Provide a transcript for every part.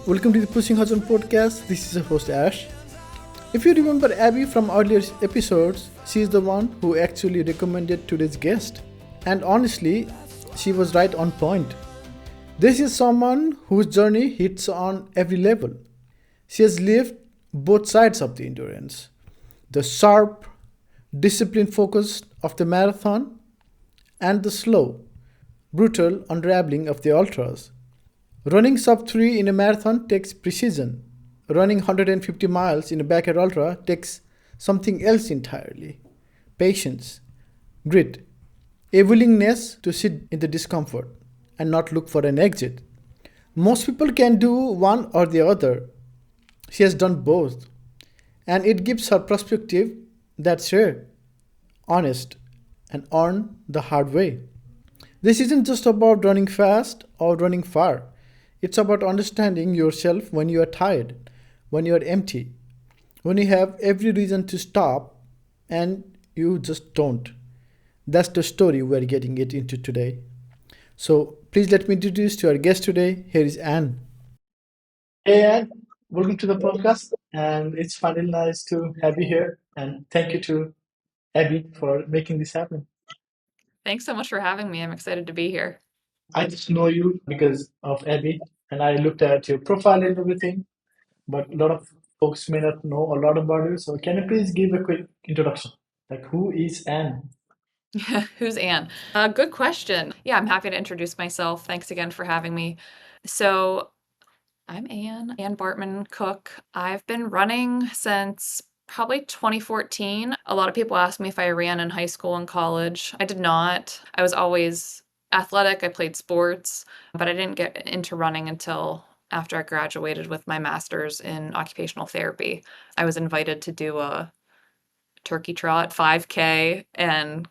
Welcome to the Pushing Hudson podcast. This is your host Ash. If you remember Abby from earlier episodes, she is the one who actually recommended today's guest. And honestly, she was right on point. This is someone whose journey hits on every level. She has lived both sides of the endurance, the sharp, discipline focused of the marathon, and the slow, brutal unraveling of the ultras. Running sub 3 in a marathon takes precision. Running 150 miles in a backyard ultra takes something else entirely: patience, grit, a willingness to sit in the discomfort and not look for an exit. Most people can do one or the other. She has done both, and it gives her perspective that's rare, honest, and earned the hard way. This isn't just about running fast or running far. It's about understanding yourself when you are tired, when you are empty, when you have every reason to stop and you just don't. That's the story we're getting it into today. So please let me introduce to our guest today. Here is Anne. Hey Anne, welcome to the podcast, and it's finally nice to have you here. And thank you to Abby for making this happen. Thanks so much for having me. I'm excited to be here. I just know you because of Abby, and I looked at your profile and everything, but a lot of folks may not know a lot about you. So can you please give a quick introduction? Like, who is Anne? Who's Anne? Good question. Yeah, I'm happy to introduce myself. Thanks again for having me. So, I'm Anne Bartman Cook. I've been running since probably 2014. A lot of people ask me if I ran in high school and college. I did not. I was always athletic. I played sports, but I didn't get into running until after I graduated with my master's in occupational therapy. I was invited to do a turkey trot 5K and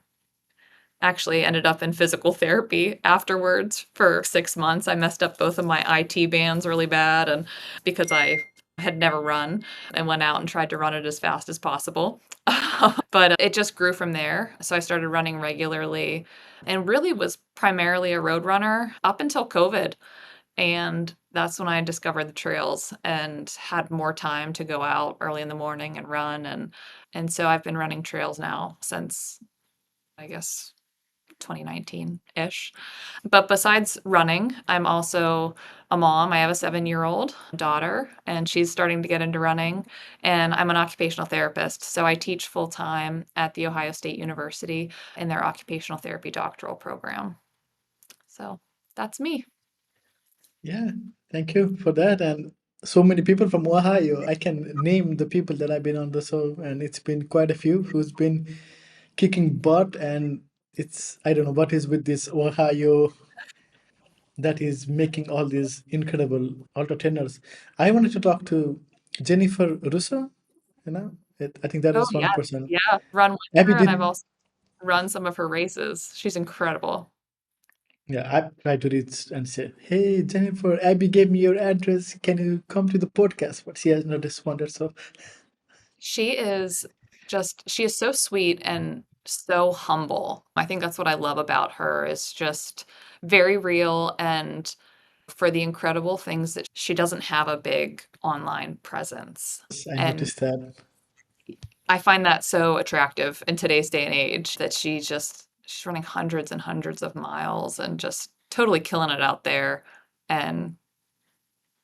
actually ended up in physical therapy afterwards for 6 months. I messed up both of my IT bands really bad, and because I had never run and went out and tried to run it as fast as possible. But it just grew from there. So I started running regularly and really was primarily a road runner up until COVID. And that's when I discovered the trails and had more time to go out early in the morning and run. And so I've been running trails now since, I guess, 2019-ish. But besides running, I'm also a mom. I have a 7-year-old daughter, and she's starting to get into running. And I'm an occupational therapist, so I teach full time at The Ohio State University in their occupational therapy doctoral program. So that's me. Yeah, thank you for that. And so many people from Ohio. I can name the people that I've been on the show, and it's been quite a few who's been kicking butt. And it's, I don't know what is with this Ohio that is making all these incredible ultra tenors. I wanted to talk to Jennifer Russo. I think that Oh, is one yes. person. Yeah. Run with Abby her, and I've did. also run some of her races. She's incredible. Yeah, I tried to reach and say, "Hey, Jennifer, Abby gave me your address. Can you come to the podcast?" But she has not responded. So, She is so sweet and so humble. I think that's what I love about her is just very real and for the incredible things that she doesn't have a big online presence. yes, I And noticed that. I find that so attractive in today's day and age that she's running hundreds and hundreds of miles and just totally killing it out there and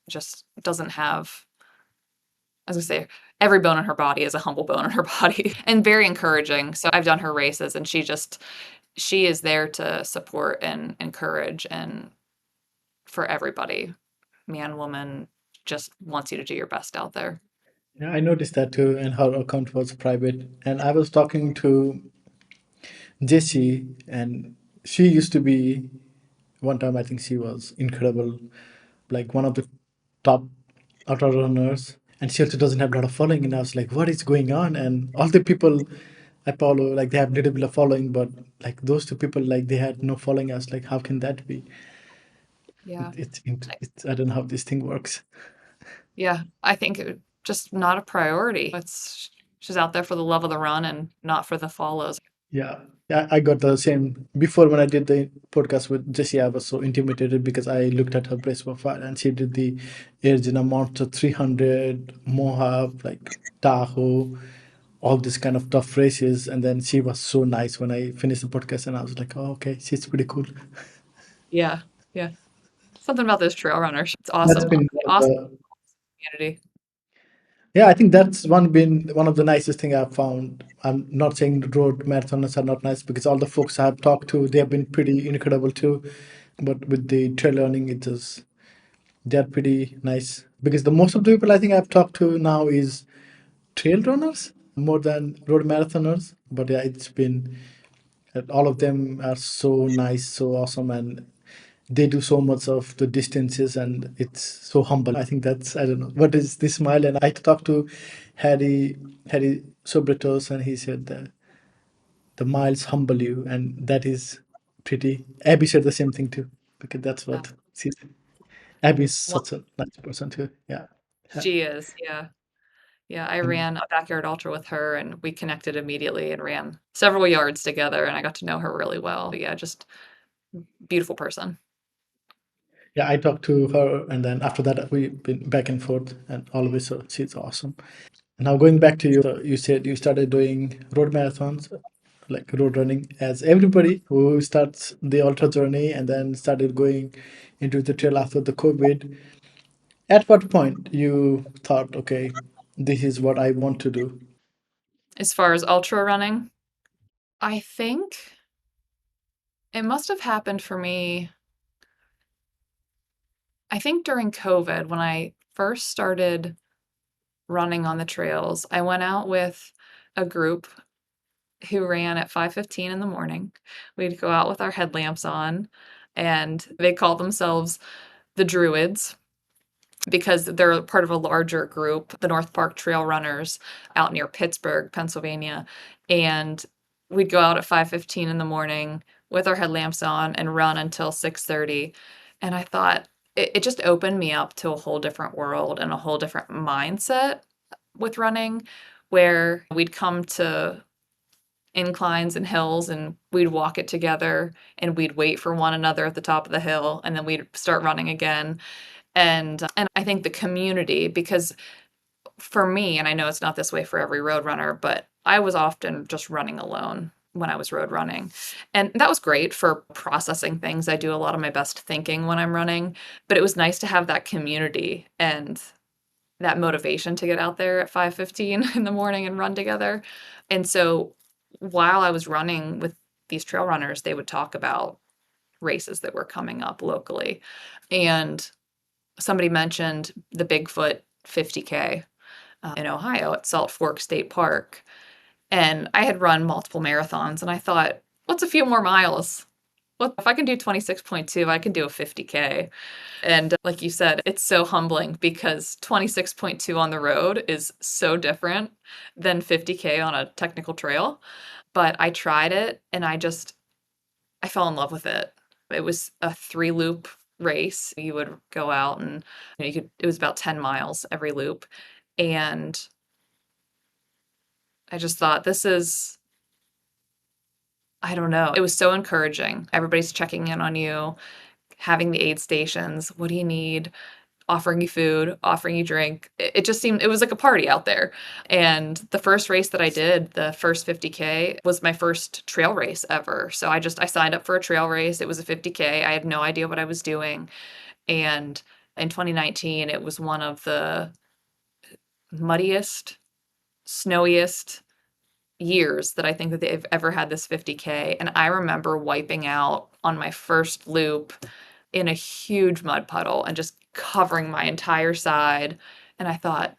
just doesn't have, as I say, every bone in her body is a humble bone in her body and very encouraging. So I've done her races and she is there to support and encourage and for everybody, man, woman, just wants you to do your best out there. Yeah, I noticed that too, and her account was private. And I was talking to Jessie, and she used to be one time. I think she was incredible, like one of the top ultra runners, and she also doesn't have a lot of following. And I was like, what is going on? And all the people I follow, like they have little bit of following, but like those two people, like they had no following. I was like, how can that be? Yeah. It's I don't know how this thing works. Yeah. I think just not a priority. She's out there for the love of the run and not for the follows. Yeah. Yeah, I got the same. Before, when I did the podcast with Jessie, I was so intimidated because I looked at her brace profile and she did the Air Monster 300, Mohawk, like Tahoe, all this kind of tough races. And then she was so nice when I finished the podcast, and I was like, oh, okay, she's pretty cool. Yeah, yeah. Something about those trail runners. It's That's awesome. been one of Awesome the, community. yeah, I think that's one of the nicest thing I've found. I'm not saying the road marathoners are not nice, because all the folks I've talked to, they have been pretty incredible too. But with the trail running, it is they're pretty nice, because the most of the people I think I've talked to now is trail runners more than road marathoners. But yeah, it's been all of them are so nice, so awesome, and they do so much of the distances, and it's so humble. I think that's, I don't know what is this smile. And I talked to Harry Sobritos, and he said that the miles humble you, and that is pretty. Abby said the same thing too, because that's Yeah. what she said. Abby is Well, such a nice person too. Yeah. Yeah. she is. Yeah. Yeah. I And ran a backyard ultra with her and we connected immediately and ran several yards together and I got to know her really well. Yeah, just beautiful person. yeah, I talked to her, and then after that we've been back and forth, and always, so she's awesome. Now going back to you, so you said you started doing road marathons, like road running, as everybody who starts the ultra journey and then started going into the trail after the COVID. At what point you thought, okay, this is what I want to do? As far as ultra running, I think it must have happened for me. I think during COVID, when I first started running on the trails, I went out with a group who ran at 5:15 in the morning. We'd go out with our headlamps on, and they called themselves the Druids because they're part of a larger group, the North Park Trail Runners out near Pittsburgh, Pennsylvania. And we'd go out at 5:15 in the morning with our headlamps on and run until 6:30. And I thought it just opened me up to a whole different world and a whole different mindset with running, where we'd come to inclines and hills and we'd walk it together and we'd wait for one another at the top of the hill and then we'd start running again. And I think the community, because for me, and I know it's not this way for every road runner, but I was often just running alone when I was road running. And that was great for processing things. I do a lot of my best thinking when I'm running, but it was nice to have that community and that motivation to get out there at 5:15 in the morning and run together. And so while I was running with these trail runners, they would talk about races that were coming up locally. And somebody mentioned the Bigfoot 50K in Ohio at Salt Fork State Park. And I had run multiple marathons and I thought, what's a few more miles? What if I can do 26.2, I can do a 50K. And like you said, it's so humbling because 26.2 on the road is so different than 50K on a technical trail. But I tried it and I fell in love with it. It was a 3 loop race. You would go out and it was about 10 miles every loop. And I just thought, this is, I don't know. It was so encouraging. Everybody's checking in on you, having the aid stations. What do you need? Offering you food, offering you drink. It just seemed, it was like a party out there. And the first race that I did, the first 50K, was my first trail race ever. So I signed up for a trail race. It was a 50K. I had no idea what I was doing. And in 2019, it was one of the muddiest, snowiest years that I think that they've ever had this 50K. And I remember wiping out on my first loop in a huge mud puddle and just covering my entire side. And I thought,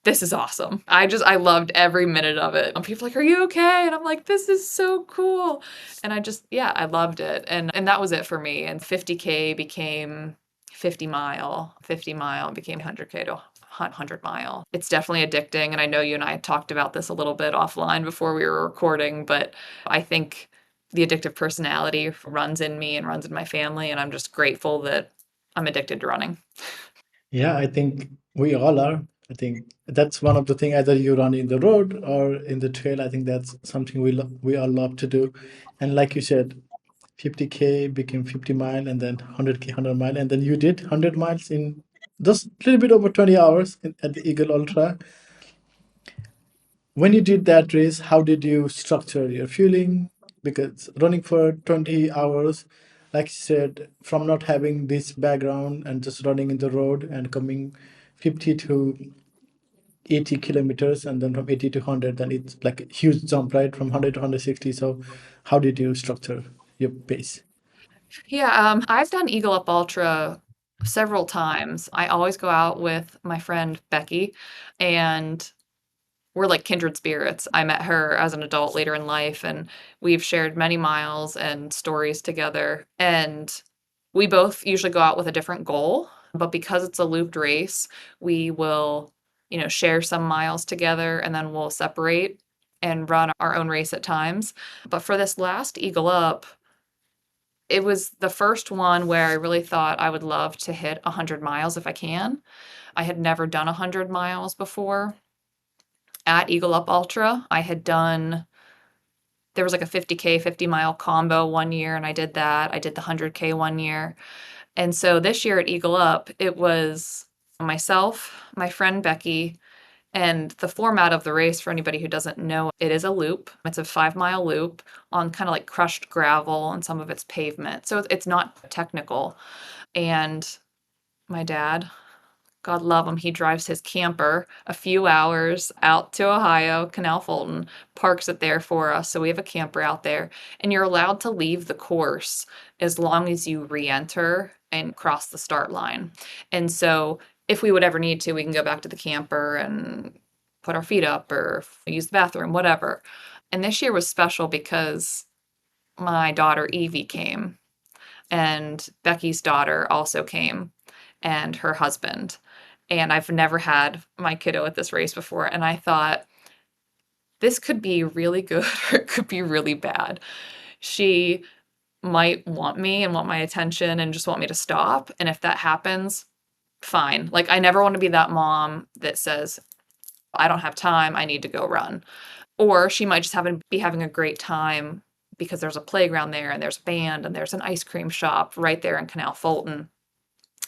this is awesome. I loved every minute of it. And people are like, "Are you okay?" And I'm like, "This is so cool." And yeah, I loved it. And that was it for me. And 50K became 50 mile became 100K to 100 mile. It's definitely addicting. And I know you and I talked about this a little bit offline before we were recording, but I think the addictive personality runs in me and runs in my family. And I'm just grateful that I'm addicted to running. Yeah, I think we all are. I think that's one of the things, either you run in the road or in the trail. I think that's something we all love to do. And like you said, 50K became 50 mile, and then 100K, 100 mile, and then you did 100 miles in just a little bit over 20 hours at the Eagle Ultra. When you did that race, how did you structure your fueling? Because running for 20 hours, like you said, from not having this background and just running in the road and coming 50 to 80 kilometers, and then from 80 to 100, then it's like a huge jump, right? From 100 to 160. So how did you structure your pace? Yeah, I've done Eagle Up Ultra several times. I always go out with my friend Becky, and we're like kindred spirits. I met her as an adult later in life, and we've shared many miles and stories together. And we both usually go out with a different goal, but because it's a looped race, we will, share some miles together and then we'll separate and run our own race at times. But for this last Eagle Up, it was the first one where I really thought I would love to hit 100 miles if I can. I had never done 100 miles before at Eagle Up Ultra. There was like a 50K, 50-mile combo one year, and I did that. I did the 100K one year. And so this year at Eagle Up, it was myself, my friend Becky, and the format of the race, for anybody who doesn't know, it is a loop. It's a 5-mile loop on kind of like crushed gravel, and some of it's pavement. So it's not technical. And my dad, God love him, he drives his camper a few hours out to Ohio, Canal Fulton, parks it there for us. So we have a camper out there, and you're allowed to leave the course as long as you re-enter and cross the start line. And so if we would ever need to, we can go back to the camper and put our feet up or use the bathroom, whatever. And this year was special because my daughter Evie came, and Becky's daughter also came, and her husband. And I've never had my kiddo at this race before. And I thought, this could be really good or it could be really bad. She might want me and want my attention and just want me to stop. And if that happens, fine. Like, I never want to be that mom that says, I don't have time, I need to go run. Or she might just be having a great time because there's a playground there and there's a band and there's an ice cream shop right there in Canal Fulton.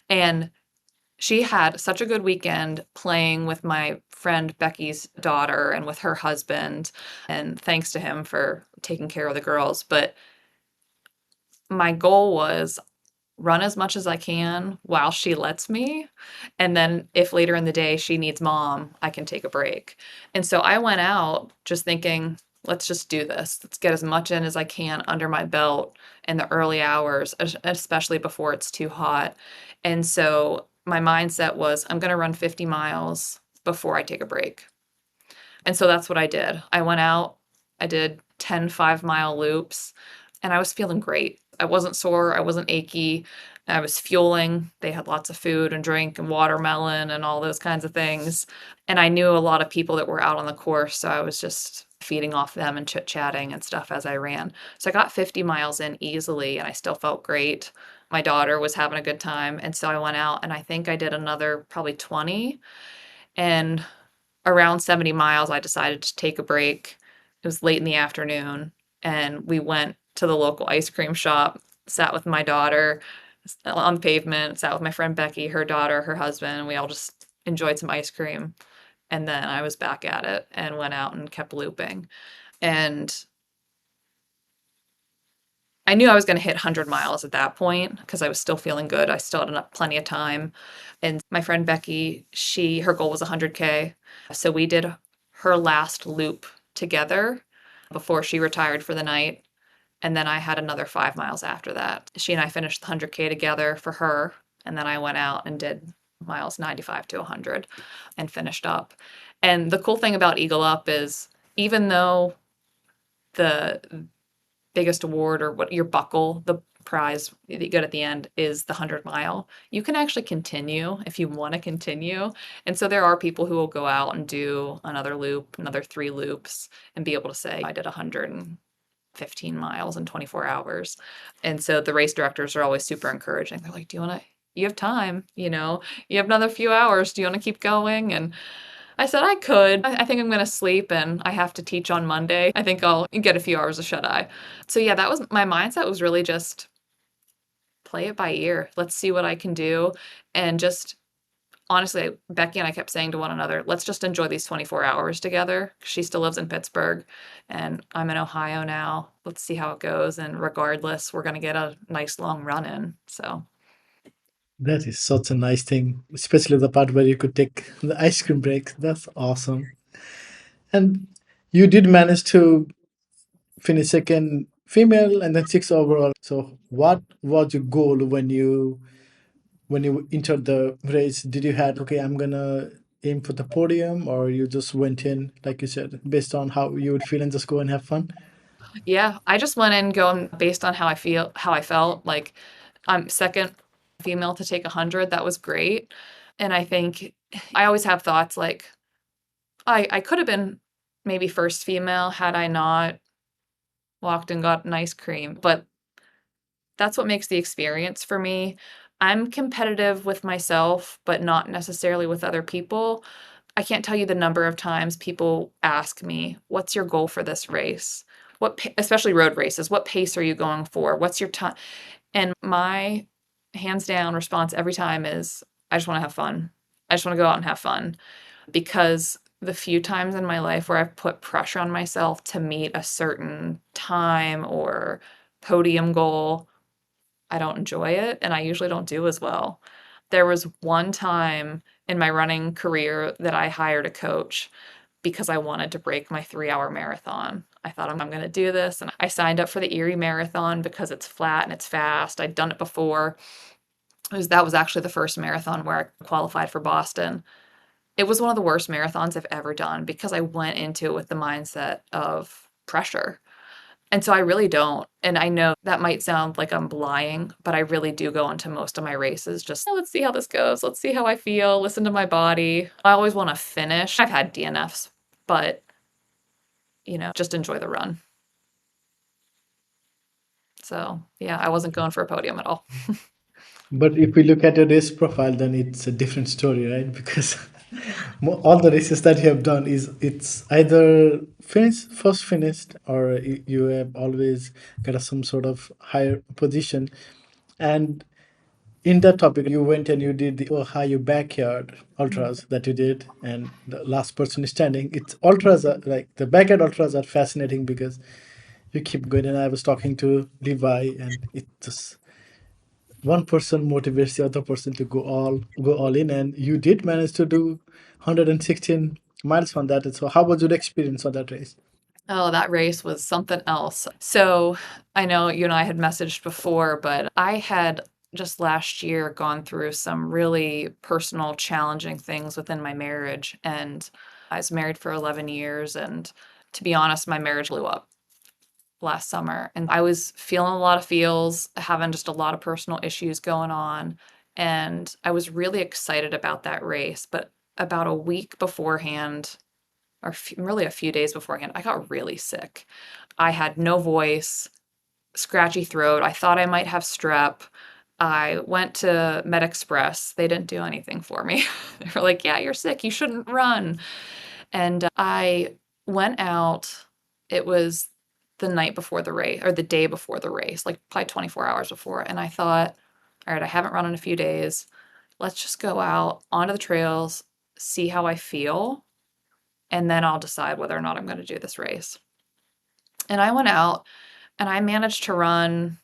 And she had such a good weekend playing with my friend Becky's daughter and with her husband, and thanks to him for taking care of the girls. But my goal was run as much as I can while she lets me. And then if later in the day she needs mom, I can take a break. And so I went out just thinking, let's just do this. Let's get as much in as I can under my belt in the early hours, especially before it's too hot. And so my mindset was, I'm going to run 50 miles before I take a break. And so that's what I did. I went out, I did 10 5-mile loops, and I was feeling great. I wasn't sore, I wasn't achy. I was fueling. They had lots of food and drink and watermelon and all those kinds of things. And I knew a lot of people that were out on the course, so I was just feeding off them and chit-chatting and stuff as I ran. So I got 50 miles in easily, and I still felt great. My daughter was having a good time, and so I went out, and I think I did another probably 20. And around 70 miles, I decided to take a break. It was late in the afternoon, and we went to the local ice cream shop, sat with my daughter on the pavement, sat with my friend Becky, her daughter, her husband, and we all just enjoyed some ice cream. And then I was back at it and went out and kept looping. And I knew I was going to hit 100 miles at that point because I was still feeling good. I still had plenty of time. And my friend Becky, her goal was 100K. So we did her last loop together before she retired for the night. And then I had another 5 miles after that. She and I finished the 100K together for her. And then I went out and did miles 95 to 100 and finished up. And the cool thing about Eagle Up is, even though the biggest award, or what your buckle, the prize that you get at the end, is the 100-mile, you can actually continue if you want to continue. And so there are people who will go out and do another loop, another 3 loops, and be able to say, I did 115 miles in 24 hours. And so the race directors are always super encouraging. They're like, do you want to you have time, you have another few hours. Do you want to keep going? And I said I could. I think I'm going to sleep and I have to teach on Monday. I think I'll get a few hours of shut eye. So yeah, that was my mindset, was really just play it by ear. Let's see what I can do. And just honestly, Becky and I kept saying to one another, let's just enjoy these 24 hours together. She still lives in Pittsburgh and I'm in Ohio now. Let's see how it goes. And regardless, we're going to get a nice long run in. So, That is such a nice thing, especially the part where you could take the ice cream break. That's awesome. And you did manage to finish second female and then sixth overall. So what was your goal when you entered the race? Did you had, okay, I'm gonna aim for the podium, or you just went in, like you said, based on how you would feel and just go and have fun? yeah, I just went in going based on how I felt. Like, I'm second female to take 100. That was great. And I think I always have thoughts like, I could have been maybe first female had I not walked and got an ice cream. But that's what makes the experience for me. I'm competitive with myself, but not necessarily with other people. I can't tell you the number of times people ask me, "What's your goal for this race?" Especially road races, "What pace are you going for? What's your time?" And my hands down response every time is, "I just wanna have fun. I just wanna go out and have fun." Because the few times in my life where I've put pressure on myself to meet a certain time or podium goal, I don't enjoy it, and I usually don't do as well. There was one time in my running career that I hired a coach because I wanted to break my 3-hour marathon. I thought, I'm gonna do this, and I signed up for the Erie Marathon because it's flat and it's fast. I'd done it before. That was actually the first marathon where I qualified for Boston. It was one of the worst marathons I've ever done because I went into it with the mindset of pressure. And so I really don't. And I know that might sound like I'm lying, but I really do go into most of my races just, "Oh, let's see how this goes. Let's see how I feel. Listen to my body." I always want to finish. I've had DNFs, but, just enjoy the run. So, yeah, I wasn't going for a podium at all. But if we look at your race profile, then it's a different story, right? Because all the races that you have done is it's either first finished, or you have always got some sort of higher position. And in that topic, you went and you did the Ohio backyard ultras that you did, and the last person standing. It's ultras are like the backyard ultras are fascinating because you keep going. And I was talking to Levi, and it just one person motivates the other person to go all in, and you did manage to do 116 miles on that. So how was your experience on that race? Oh, that race was something else. So I know you and I had messaged before, but I had just last year gone through some really personal, challenging things within my marriage. And I was married for 11 years. And to be honest, my marriage blew up last summer. And I was feeling a lot of feels, having just a lot of personal issues going on. And I was really excited about that race. But about a week beforehand, or really a few days beforehand, I got really sick. I had no voice, scratchy throat. I thought I might have strep. I went to Med Express. They didn't do anything for me. They were like, "Yeah, you're sick. You shouldn't run." And I went out. It was the night before the race, or the day before the race, like probably 24 hours before. And I thought, all right, I haven't run in a few days. Let's just go out onto the trails, see how I feel, and then I'll decide whether or not I'm going to do this race. And I went out and I managed to run,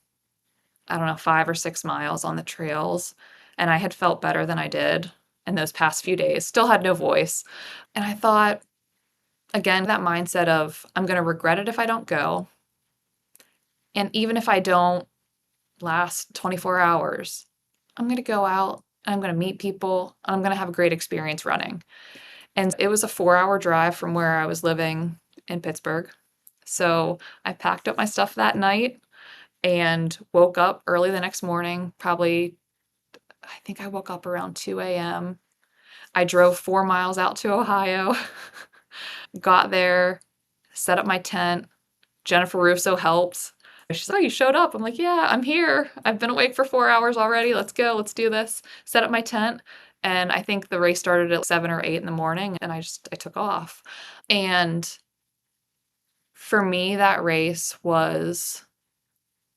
I don't know, 5 or 6 miles on the trails. And I had felt better than I did in those past few days. Still had no voice. And I thought, again, that mindset of I'm going to regret it if I don't go. And even if I don't last 24 hours, I'm going to go out and I'm going to meet people and I'm going to have a great experience running. And it was a 4-hour drive from where I was living in Pittsburgh. So I packed up my stuff that night and woke up early the next morning. Probably, I think I woke up around 2 a.m. I drove 4 miles out to Ohio, got there, set up my tent. Jennifer Russo helped. She's like, "Oh, you showed up." I'm like, "Yeah, I'm here. I've been awake for 4 hours already. Let's go. Let's do this." Set up my tent, and I think the race started at 7 or 8 in the morning, and I took off. And for me, that race was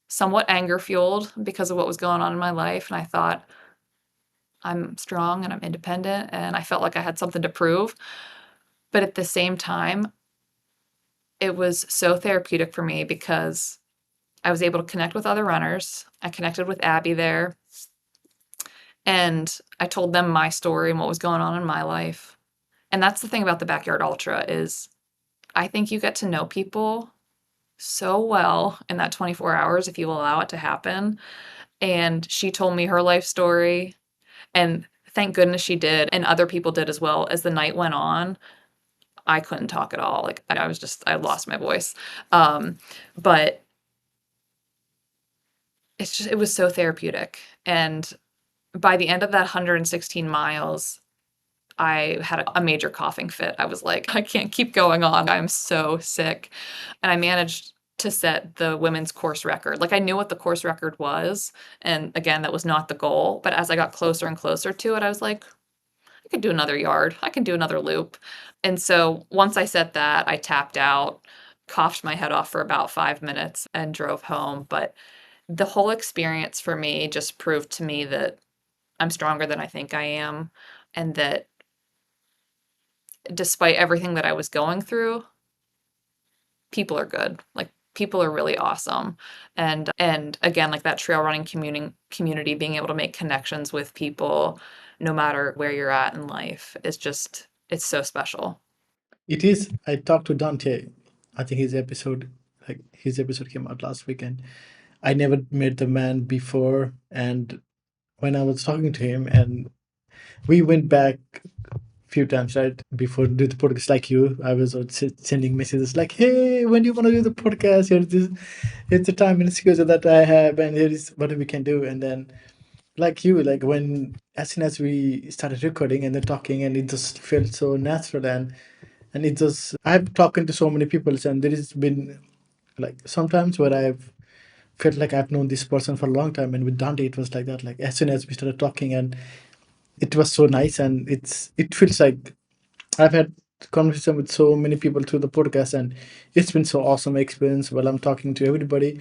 somewhat anger fueled because of what was going on in my life, and I thought, "I'm strong and I'm independent," and I felt like I had something to prove. But at the same time, it was so therapeutic for me because I was able to connect with other runners. I connected with Abby there, and I told them my story and what was going on in my life. And that's the thing about the Backyard Ultra is I think you get to know people so well in that 24 hours if you allow it to happen. And she told me her life story, and thank goodness she did, and other people did as well. As the night went on, I couldn't talk at all. Like I was just I lost my voice. But it was so therapeutic. And by the end of that 116 miles, I had a major coughing fit. I was like, I can't keep going on. I'm so sick. And I managed to set the women's course record. Like I knew what the course record was. And again, that was not the goal. But as I got closer and closer to it, I was like, I could do another yard. I can do another loop. And so once I set that, I tapped out, coughed my head off for about 5 minutes and drove home. But the whole experience for me just proved to me that I'm stronger than I think I am, and that despite everything that I was going through, people are good. Like people are really awesome. And again, like that trail running community being able to make connections with people no matter where you're at in life is just it's so special. It is. I talked to Dante. I think his episode came out last weekend. I never met the man before, and when I was talking to him, and we went back few times, right? Before do the podcast, like you, I was sending messages like, "Hey, when do you want to do the podcast? Here's the time and schedule that I have, and here is what we can do." And then, like you, like when as soon as we started recording and then talking, and it just felt so natural, and it just I've talked to so many people, and there has been like sometimes where I've felt like I've known this person for a long time, and with Dante, it was like that. Like as soon as we started talking, and it was so nice, and it feels like I've had conversation with so many people through the podcast, and it's been so awesome experience while I'm talking to everybody.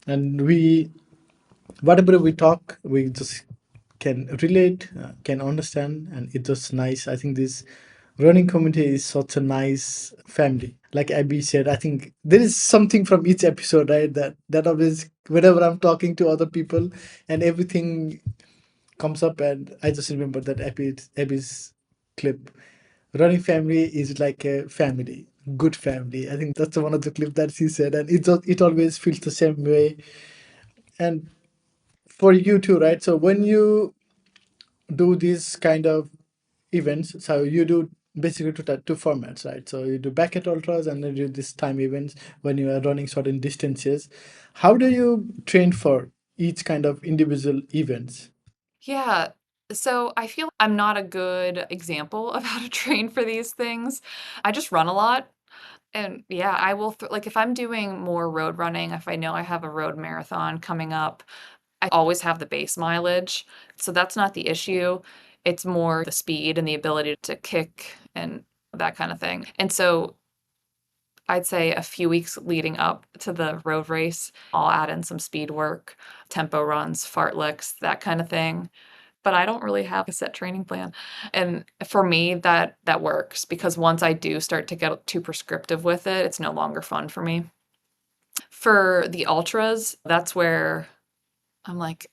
And we, whatever we talk, we just can relate, can understand, and it's just nice. I think this running community is such a nice family. Like Abby said, I think there is something from each episode, right? That always, whenever I'm talking to other people, and everything comes up, and I just remember that Abby's clip. Running family is like a family, good family. I think that's one of the clips that she said, and it always feels the same way. And for you too, right? So when you do these kind of events, so you do basically two formats, right? So you do bucket ultras and then you do this time events when you are running certain distances. How do you train for each kind of individual events? Yeah. So I feel I'm not a good example of how to train for these things. I just run a lot. And yeah, I will like if I'm doing more road running, if I know I have a road marathon coming up, I always have the base mileage. So that's not the issue. It's more the speed and the ability to kick and that kind of thing. And so I'd say a few weeks leading up to the road race, I'll add in some speed work, tempo runs, fartleks, that kind of thing. But I don't really have a set training plan. And for me, that works because once I do start to get too prescriptive with it, it's no longer fun for me. For the ultras, that's where I'm like,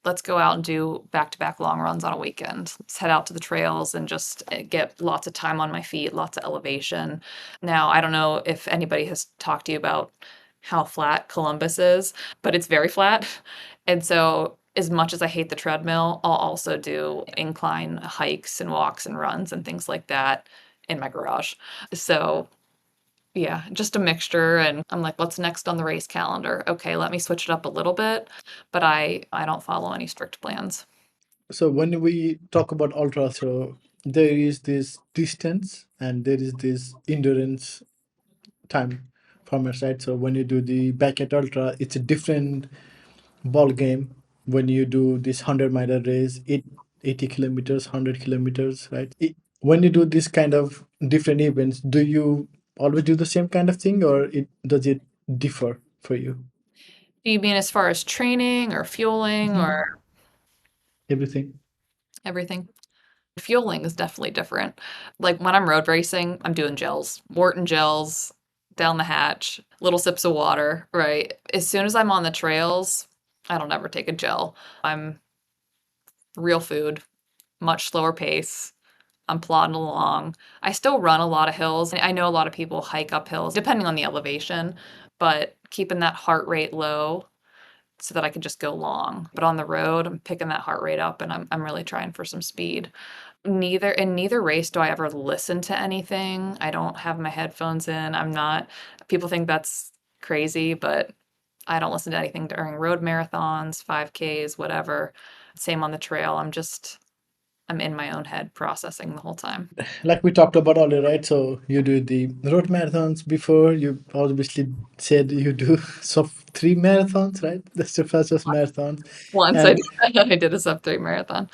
let's go out and do back-to-back long runs on a weekend. Let's head out to the trails and just get lots of time on my feet, lots of elevation. Now, I don't know if anybody has talked to you about how flat Columbus is, but it's very flat. And so, as much as I hate the treadmill, I'll also do incline hikes and walks and runs and things like that in my garage. So, yeah, just a mixture, and I'm like, "What's next on the race calendar? Okay, let me switch it up a little bit," but I don't follow any strict plans. So when we talk about ultra, so there is this distance and there is this endurance time formats, right? So when you do the backyard ultra, it's a different ball game. When you do this 100 miler race, 80 kilometers, 100 kilometers, right? When you do this kind of different events, do you always do the same kind of thing, or does it differ for you? Do you mean as far as training or fueling or Mhm. Everything. everything? Fueling is definitely different. Like when I'm road racing, I'm doing gels, Morton gels, down the hatch, little sips of water, right? As soon as I'm on the trails, I don't ever take a gel. I'm real food, much slower pace. I'm plodding along. I still run a lot of hills. I know a lot of people hike up hills, depending on the elevation, but keeping that heart rate low so that I can just go long. But on the road, I'm picking that heart rate up and I'm really trying for some speed. Neither race do I ever listen to anything. I don't have my headphones in. I'm not People think that's crazy, but I don't listen to anything during road marathons, 5Ks, whatever. Same on the trail. I'm in my own head processing the whole time. Like we talked about earlier, right? So you do the road marathons before. You obviously said you do sub three marathons, right? That's the fastest marathons. Once I And did I did a sub-3 marathon.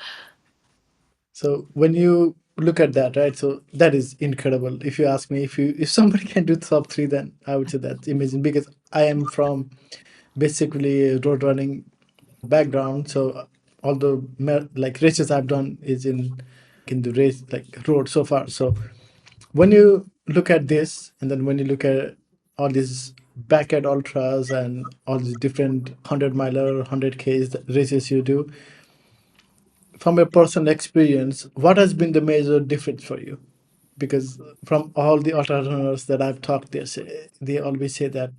so when you look at that, right? So that is incredible. If you ask me, if somebody can do sub three, then I would say that's amazing because I am from basically a road running background. So all the like races I've done is in the race like road so far. So when you look at this, and then when you look at all these backyard ultras and all these different 100 miler, 100 Ks races you do, from a personal experience, what has been the major difference for you? Because from all the ultra runners that I've talked, they always say that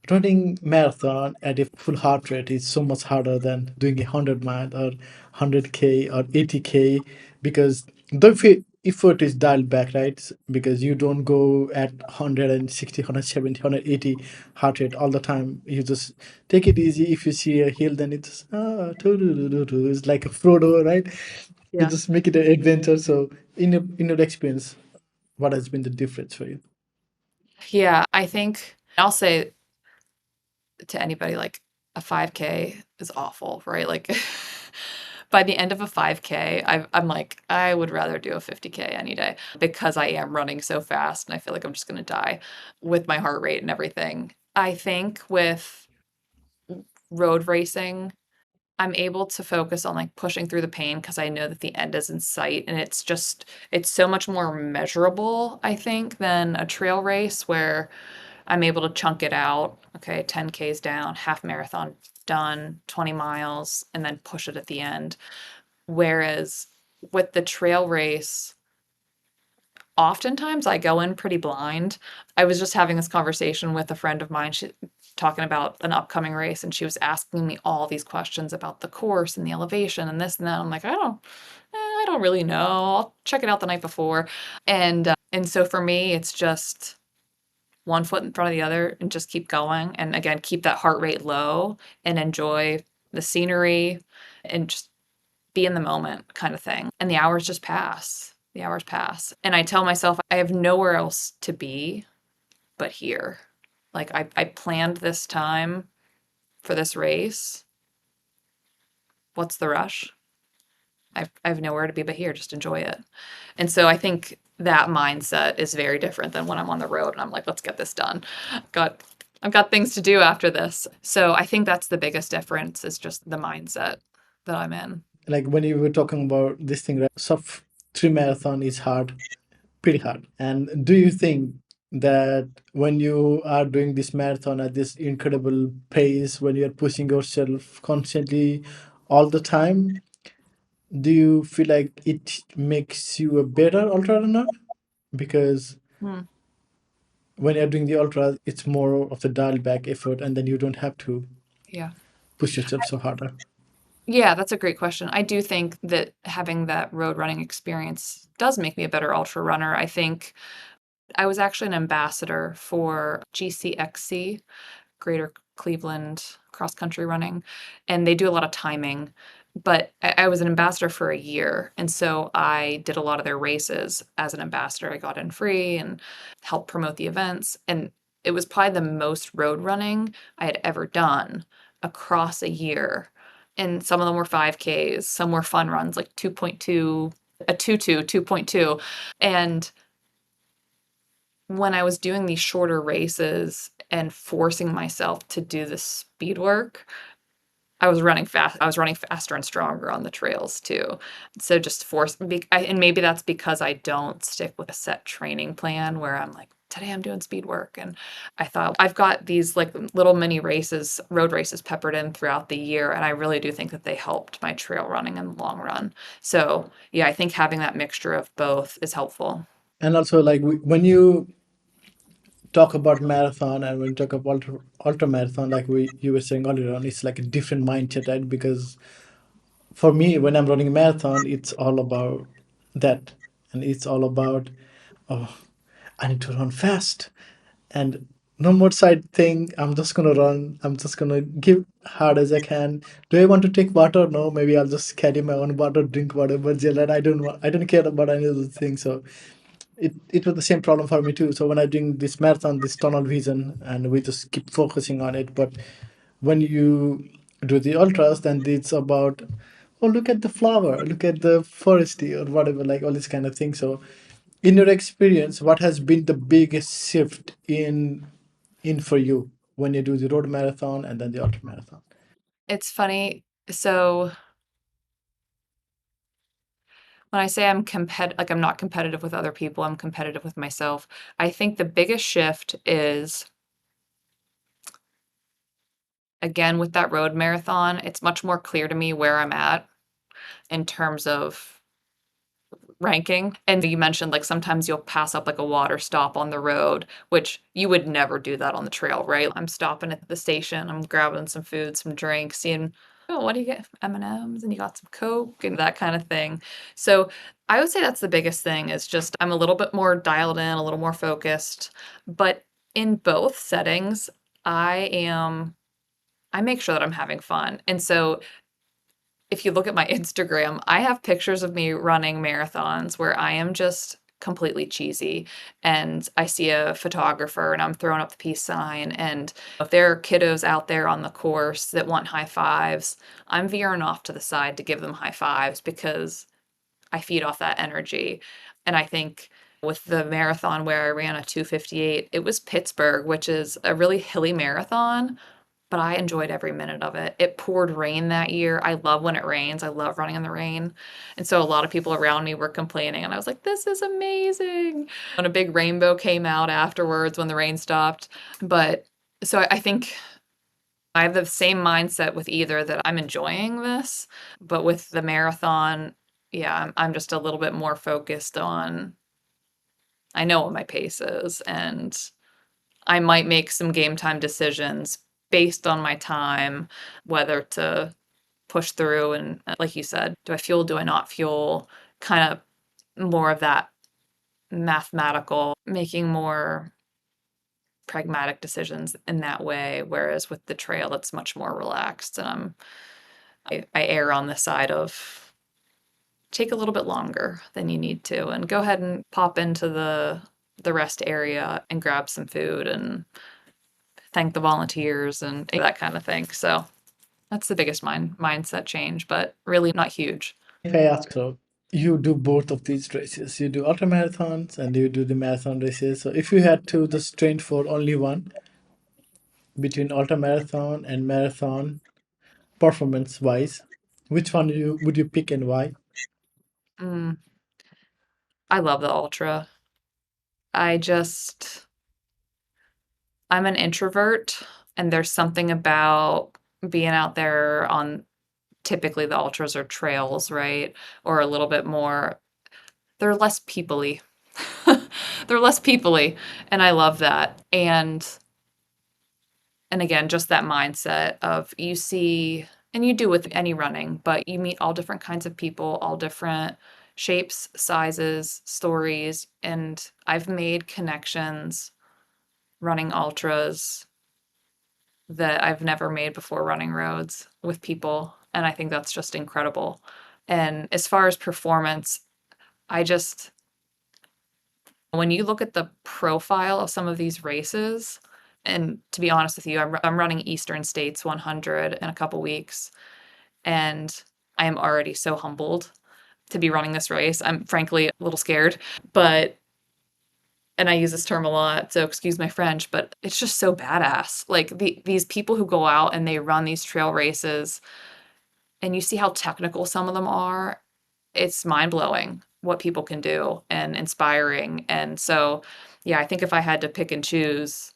running marathon at a full heart rate is so much harder than doing 100 mile or 100K or 80K, because the effort is dialed back, right? Because you don't go at 160, 170, 180 heart rate all the time. You just take it easy. If you see a hill, then it's it's like a Frodo, right? You Yeah. just make it an adventure. So in your experience, what has been the difference for you? Yeah, I think I'll say to anybody, like, a 5K is awful, right? Like, by the end of a 5K, I'm like, I would rather do a 50K any day because I am running so fast and I feel like I'm just gonna die with my heart rate and everything. I think with road racing, I'm able to focus on, like, pushing through the pain because I know that the end is in sight, and it's so much more measurable, I think, than a trail race where I'm able to chunk it out. Okay, 10Ks down, half marathon done, 20 miles, and then push it at the end. Whereas with the trail race, oftentimes I go in pretty blind. I was just having this conversation with a friend of mine, she talking about an upcoming race, and she was asking me all these questions about the course and the elevation and this and that. I'm like, I don't really know. I'll check it out the night before. And so for me, it's just one foot in front of the other and just keep going. And again, keep that heart rate low and enjoy the scenery and just be in the moment kind of thing. And the hours just pass. The hours pass. And I tell myself I have nowhere else to be but here. Like I planned this time for this race. What's the rush? I have nowhere to be but here. Just enjoy it. And so I think that mindset is very different than when I'm on the road and I'm like, let's get this done. Got I've got things to do after this. So I think that's the biggest difference is just the mindset that I'm in. Like when you were talking about this thing, right? Sub three marathon is hard, pretty hard. And do you think that when you are doing this marathon at this incredible pace, when you're pushing yourself constantly all the time, do you feel like it makes you a better ultra runner? Because Hmm. when you're doing the ultra, it's more of the dial back effort, and then you don't have to Yeah. push yourself so harder. Yeah, that's a great question. I do think that having that road running experience does make me a better ultra runner. I think I was actually an ambassador for GCXC, Greater Cleveland Cross Country Running, and they do a lot of timing. But I was an ambassador for a year, and so I did a lot of their races as an ambassador. I got in free and helped promote the events, and It was probably the most road running I had ever done across a year. And some of them were 5Ks, some were fun runs like 2.2, a 2.2. And when I was doing these shorter races and forcing myself to do the speed work, I was running fast. I was running faster and stronger on the trails too. So just and maybe that's because I don't stick with a set training plan where I'm like, today I'm doing speed work. And I thought I've got these like little mini races, road races peppered in throughout the year. And I really do think that they helped my trail running in the long run. So yeah, I think having that mixture of both is helpful. And also, like when you talk about marathon and when you talk about ultra marathon, like you were saying earlier on, it's like a different mindset, right? Because for me, when I'm running a marathon, it's all about that, and it's all about, oh, I need to run fast, and no more side thing. I'm just gonna run. I'm just gonna give hard as I can. Do I want to take water? No, maybe I'll just carry my own water, drink whatever gel, and I don't care about any of those things. So it was the same problem for me too. So when I doing this marathon, this tunnel vision, and we just keep focusing on it. But when you do the ultras, then it's about, oh, look at the flower, look at the foresty or whatever, like all this kind of thing. So in your experience, what has been the biggest shift in for you when you do the road marathon and then the ultra marathon? It's funny. So when I say like I'm not competitive with other people, I'm competitive with myself. I think the biggest shift is, again, with that road marathon, it's much more clear to me where I'm at in terms of ranking. And you mentioned like sometimes you'll pass up like a water stop on the road, which you would never do that on the trail, right? I'm stopping at the station, I'm grabbing some food, some drinks, seeing, oh, what do you get? M&Ms, and you got some Coke and that kind of thing. So I would say that's the biggest thing is just I'm a little bit more dialed in, a little more focused. But in both settings, I make sure that I'm having fun. And so if you look at my Instagram, I have pictures of me running marathons where I am just completely cheesy and I see a photographer and I'm throwing up the peace sign, and if there are kiddos out there on the course that want high fives, I'm veering off to the side to give them high fives because I feed off that energy. And I think with the marathon where I ran a 2:58, it was Pittsburgh, which is a really hilly marathon, but I enjoyed every minute of it. It poured rain that year. I love when it rains. I love running in the rain. And so a lot of people around me were complaining, and I was like, this is amazing. And a big rainbow came out afterwards when the rain stopped. But so I think I have the same mindset with either, that I'm enjoying this, but with the marathon, yeah, I'm just a little bit more focused on, I know what my pace is, and I might make some game time decisions based on my time, whether to push through and, like you said, do I fuel, do I not fuel? Kind of more of that mathematical, making more pragmatic decisions in that way. Whereas with the trail, it's much more relaxed, and I err on the side of take a little bit longer than you need to, and go ahead and pop into the rest area and grab some food and thank the volunteers and that kind of thing. So that's the biggest mindset change, but really not huge. If I ask, so you do both of these races, you do ultra marathons and you do the marathon races. So if you had to just train for only one between ultra marathon and marathon performance wise, which one you would you pick and why? Mm, I love the ultra. I just, I'm an introvert, and there's something about being out there on, typically the ultras are trails, right? Or a little bit more, they're less peoply. They're less peoply, and I love that. And again, just that mindset of you see, and you do with any running, but you meet all different kinds of people, all different shapes, sizes, stories. And I've made connections running ultras that I've never made before running roads with people. And I think that's just incredible. And as far as performance, I just, when you look at the profile of some of these races, And to be honest with you, I'm running Eastern States 100 in a couple weeks, and I am already so humbled to be running this race. I'm frankly a little scared, but and I use this term a lot, so excuse my French, but it's just so badass. Like these people who go out and they run these trail races, and you see how technical some of them are. It's mind blowing what people can do and inspiring. And so, yeah, I think if I had to pick and choose,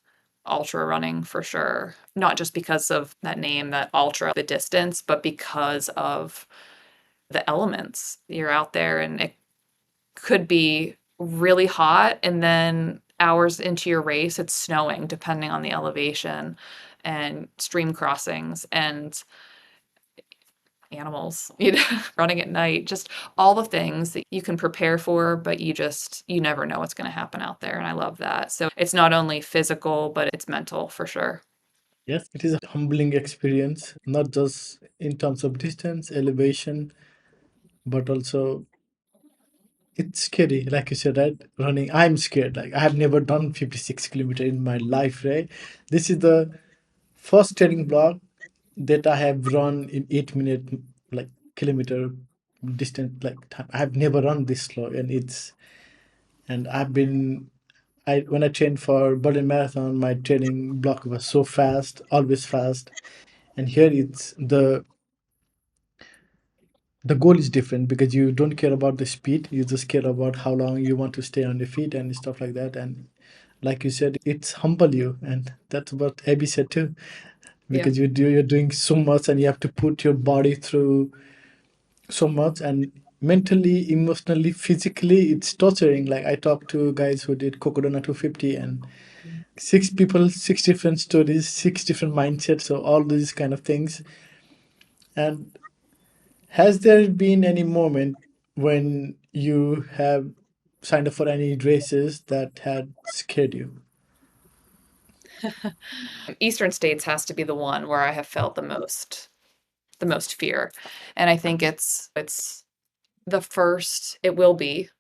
ultra running for sure. Not just because of that name, that ultra, the distance, but because of the elements. You're out there and it could be really hot, and then hours into your race, it's snowing, depending on the elevation, and stream crossings and animals, running at night, just all the things that you can prepare for, but you never know what's going to happen out there. And I love that. So it's not only physical, but it's mental for sure. Yes, it is a humbling experience, not just in terms of distance, elevation, but also it's scary. Like you said, right? Running, I'm scared. Like I have never done 56 kilometer in my life, right? This is the first training block that I have run in 8 minute like kilometer distance. Like time. I have never run this slow, and I've been I when I trained for Berlin Marathon, my training block was so fast, always fast. And here it's the goal is different because you don't care about the speed, you just care about how long you want to stay on your feet and stuff like that. And like you said, it's humble you, and that's what Abby said too. Yeah. Because you're doing so much and you have to put your body through so much, and mentally, emotionally, physically, it's torturing. Like I talked to guys who did Cocodona 250, and six people, six different stories, six different mindsets, so all these kind of things. And has there been any moment when you have signed up for any races that had scared you? Eastern States has to be the one where I have felt the most fear. And I think it's the first, it will be,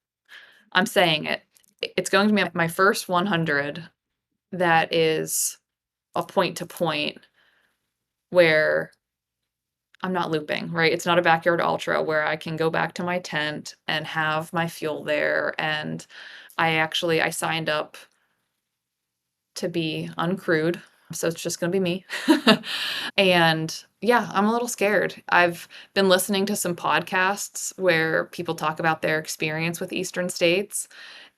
I'm saying it. It's going to be my first 100 that is a point to point where I'm not looping, right? It's not a backyard ultra where I can go back to my tent and have my fuel there. And I signed up to be uncrewed. So it's just going to be me. And yeah, I'm a little scared. I've been listening to some podcasts where people talk about their experience with Eastern States.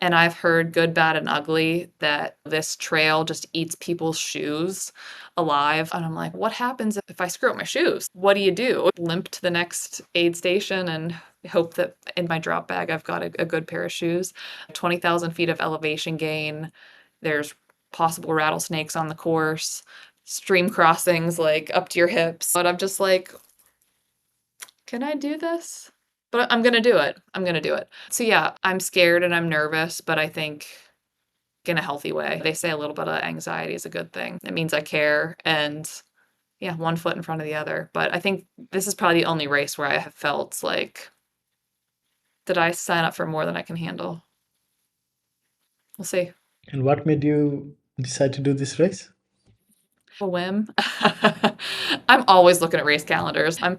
And I've heard good, bad, and ugly that this trail just eats people's shoes alive. And I'm like, what happens if I screw up my shoes? What do? Limp to the next aid station and hope that in my drop bag I've got a good pair of shoes. 20,000 feet of elevation gain. There's possible rattlesnakes on the course, stream crossings like up to your hips. But I'm just like, can I do this? But I'm going to do it. I'm going to do it. So yeah, I'm scared and I'm nervous, but I think in a healthy way. They say a little bit of anxiety is a good thing. It means I care, and yeah, one foot in front of the other. But I think this is probably the only race where I have felt like, did I sign up for more than I can handle? We'll see. And what made you decide to do this race? A whim. I'm always looking at race calendars. I'm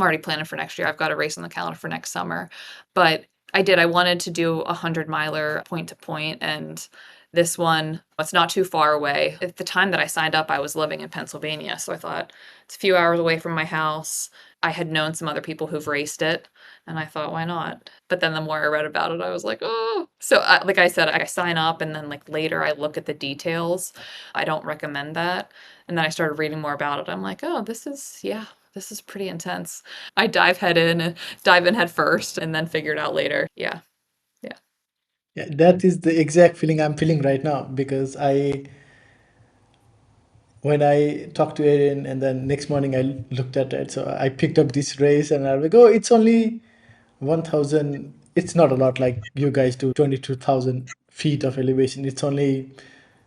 already planning for next year. I've got a race on the calendar for next summer. But I wanted to do a 100-miler point to point, and this one, it's not too far away. At the time that I signed up, I was living in Pennsylvania, so I thought it's a few hours away from my house. I had known some other people who've raced it, and I thought, why not? But then the more I read about it, I was like, oh. So, like I said, I sign up, and then like later I look at the details. I don't recommend that. And then I started reading more about it. I'm like, oh, this is pretty intense. I dive in head first, and then figure it out later. Yeah. Yeah. Yeah, that is the exact feeling I'm feeling right now because when I talked to Erin and then next morning I looked at it, so I picked up this race and I was like, oh, it's only 1,000. It's not a lot like you guys do, 22,000 feet of elevation. It's only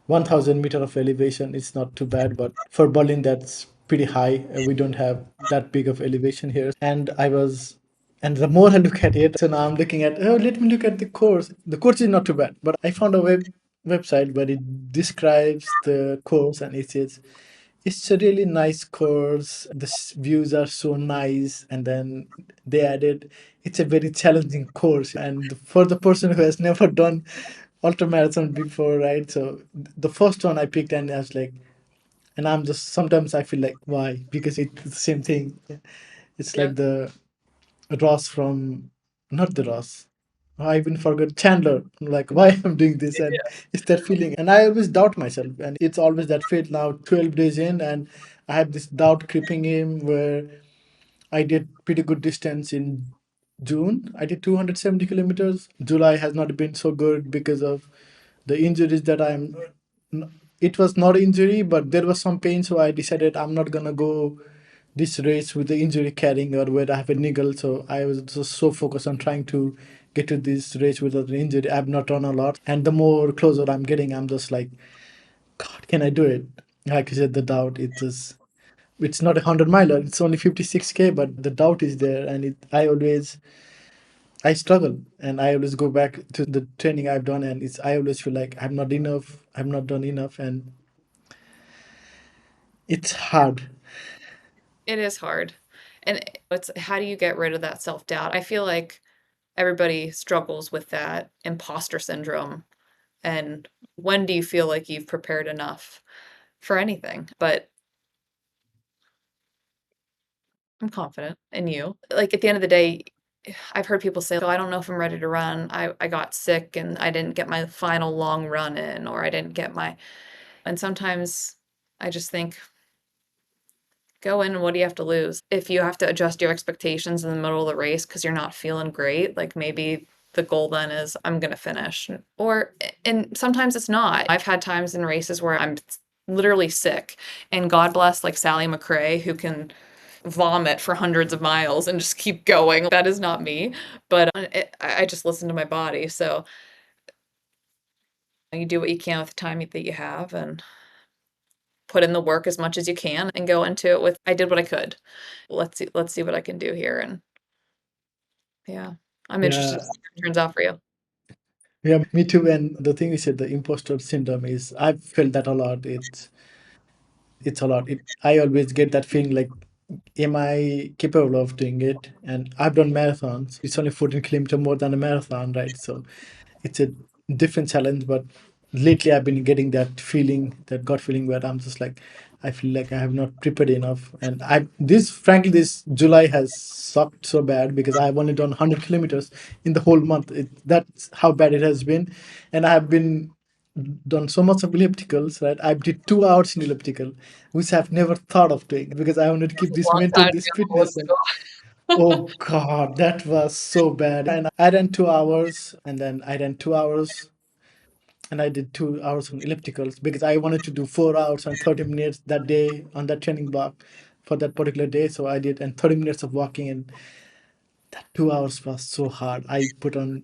1,000 meter of elevation. It's not too bad, but for Berlin, that's pretty high. We don't have that big of elevation here. And the more I look at it, so now I'm looking at, oh, let me look at the course. The course is not too bad, but I found a way. website where it describes the course, and it says it's a really nice course. The views are so nice, and then they added it's a very challenging course, and for the person who has never done ultramarathon before, right? So the first one I picked, and I was like, and I'm just sometimes I feel like why? Because it's the same thing. It's Yeah. like the Ross from, not the Ross. I even forgot Chandler. Like why I'm doing this, and it's that feeling. And I always doubt myself, and it's always that fate. Now 12 days in, and I have this doubt creeping in where I did pretty good distance in June. I did 270 kilometers. July has not been so good because of the injuries that it was not injury, but there was some pain. So I decided I'm not gonna go this race with the injury carrying or where I have a niggle. So I was just so focused on trying to get to this race without an injury. I've not run a lot. And the more closer I'm getting, I'm just like, God, can I do it? Like you said, the doubt, it's not a 100 miler, it's only 56K, but the doubt is there. And I struggle, and I always go back to the training I've done, and I always feel like I'm not enough, I'm not done enough, and it's hard. It is hard. And it's how do you get rid of that self-doubt? I feel like everybody struggles with that imposter syndrome. And when do you feel like you've prepared enough for anything? But I'm confident in you. Like at the end of the day, I've heard people say, "Oh, I don't know if I'm ready to run. I got sick and I didn't get my final long run in, or I didn't get my," and sometimes I just think, go in and what do you have to lose? If you have to adjust your expectations in the middle of the race because you're not feeling great, like maybe the goal then is I'm gonna finish. Or and sometimes it's not. I've had times in races where I'm literally sick, and God bless like Sally McRae who can vomit for hundreds of miles and just keep going. That is not me, but I just listen to my body. So you do what you can with the time that you have and put in the work as much as you can and go into it with I did what I could. Let's see what I can do here. And yeah, I'm interested Yeah, to see how it turns out for you. yeah, me too. And the thing you said, the imposter syndrome is, I've felt that a lot. It's a lot. I always get that feeling like, am I capable of doing it? And I've done marathons. It's only 14 kilometer more than a marathon, right? So it's a different challenge. But lately, I've been getting that feeling, that gut feeling, where I'm just like, I feel like I have not prepared enough. And frankly, this July has sucked so bad because I have only done 100 kilometers in the whole month. That's how bad it has been. And I have been done so much of ellipticals, right? I did 2 hours in elliptical, which I've never thought of doing because I wanted to keep this Long time maintain to this be on the fitness. And elliptical. oh God, that was so bad. And I ran 2 hours, and then I ran 2 hours, and I did 2 hours on ellipticals because I wanted to do 4 hours and 30 minutes that day on that training block for that particular day. So I did, and 30 minutes of walking, and that 2 hours was so hard. I put on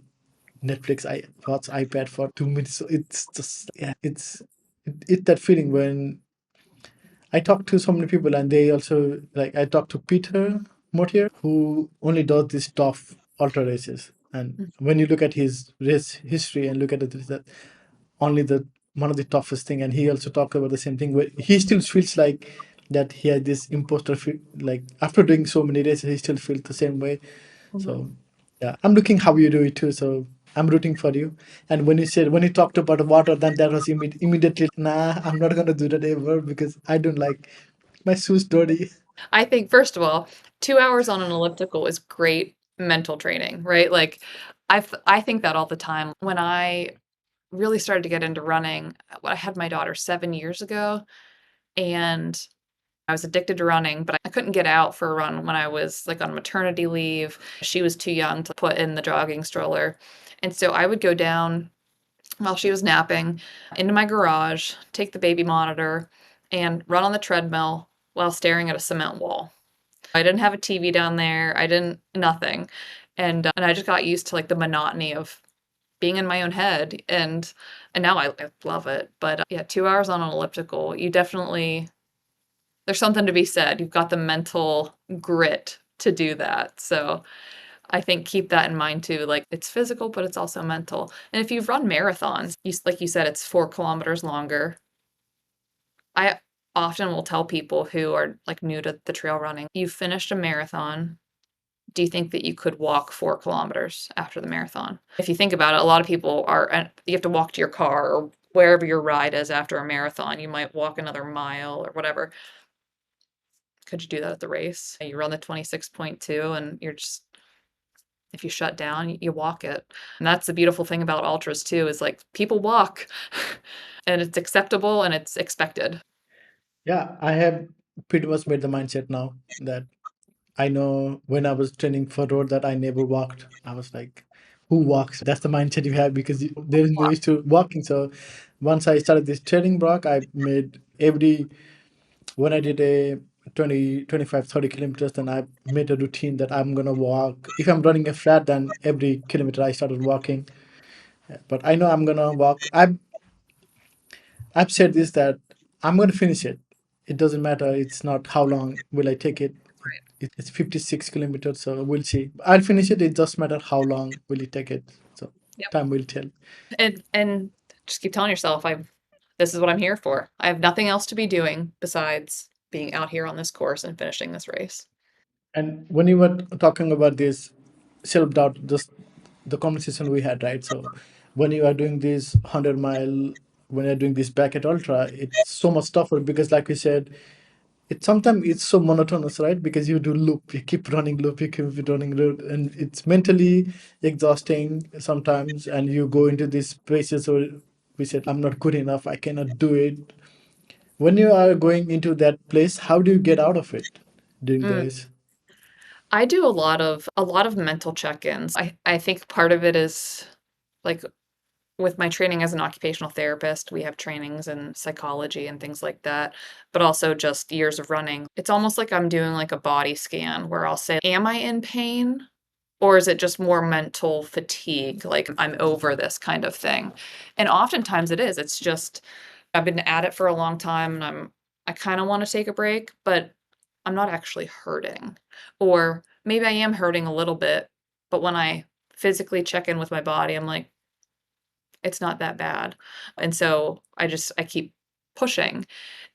Netflix, I watch iPad for 2 minutes. So it's just, yeah, it's that feeling when I talk to so many people, and they also like, I talked to Peter Motier, who only does these tough ultra races. And when you look at his race history and look at it, that only the one of the toughest thing. And he also talked about the same thing where he still feels like that he had this like after doing so many races, he still feels the same way. Mhm. So yeah, I'm looking how you do it too. So I'm rooting for you. And when you talked about water, then that was immediately like, nah, I'm not gonna do that ever because I don't like my shoes dirty. I think first of all, 2 hours on an elliptical is great mental training, right? Like I think that all the time. When I really started to get into running, I had my daughter 7 years ago, and I was addicted to running, but I couldn't get out for a run when I was, like, on maternity leave. She was too young to put in the jogging stroller, and so I would go down while she was napping into my garage, take the baby monitor, and run on the treadmill while staring at a cement wall. I didn't have a TV down there, I didn't nothing, and I just got used to, like, the monotony of being in my own head, and now I love it, but, yeah, 2 hours on an elliptical, you definitely there's something to be said. You've got the mental grit to do that. So I think keep that in mind too. Like it's physical, but it's also mental. And if you've run marathons, like you said, it's 4 kilometers longer. I often will tell people who are like new to the trail running, you finished a marathon. Do you think that you could walk 4 kilometers after the marathon? If you think about it, a lot of people you have to walk to your car or wherever your ride is after a marathon. You might walk another mile or whatever. Could you do that at the race? You run the 26.2 and if you shut down, you walk it. And that's the beautiful thing about ultras too, is like people walk and it's acceptable and it's expected. Yeah, I have pretty much made the mindset now that I know when I was training for road that I never walked. I was like, who walks? That's the mindset you have because there is no use to walking. So once I started this training block, I made when I did a 20, 25, 30 kilometers, then I made a routine that I'm going to walk. If I'm running a flat, then every kilometer I started walking. But I know I'm going to walk. I've said this that I'm going to finish it. It doesn't matter. It's not how long will I take it. It's 56 kilometers, so we'll see. I'll finish it. It just matter how long will it take it. So Yep. time will tell. And just keep telling yourself, this is what I'm here for. I have nothing else to be doing besides being out here on this course and finishing this race. And when you were talking about this self doubt, just the conversation we had, right? So when you are doing this 100 mile, when you're doing this back at ultra, it's so much tougher because, like we said, it sometimes it's so monotonous, right? Because you do loop, you keep running loop, you keep running loop, and it's mentally exhausting sometimes. And you go into these places where we said, "I'm not good enough. I cannot do it." When you are going into that place, how do you get out of it during the Mm. race? I do a lot of mental check-ins. I think part of it is like with my training as an occupational therapist, we have trainings in psychology and things like that, but also just years of running. It's almost like I'm doing like a body scan where I'll say, am I in pain? Or is it just more mental fatigue? Like I'm over this kind of thing. And oftentimes it is. It's just I've been at it for a long time and I kind of want to take a break, but I'm not actually hurting. Or maybe I am hurting a little bit, but when I physically check in with my body, I'm like, it's not that bad. And so I keep pushing.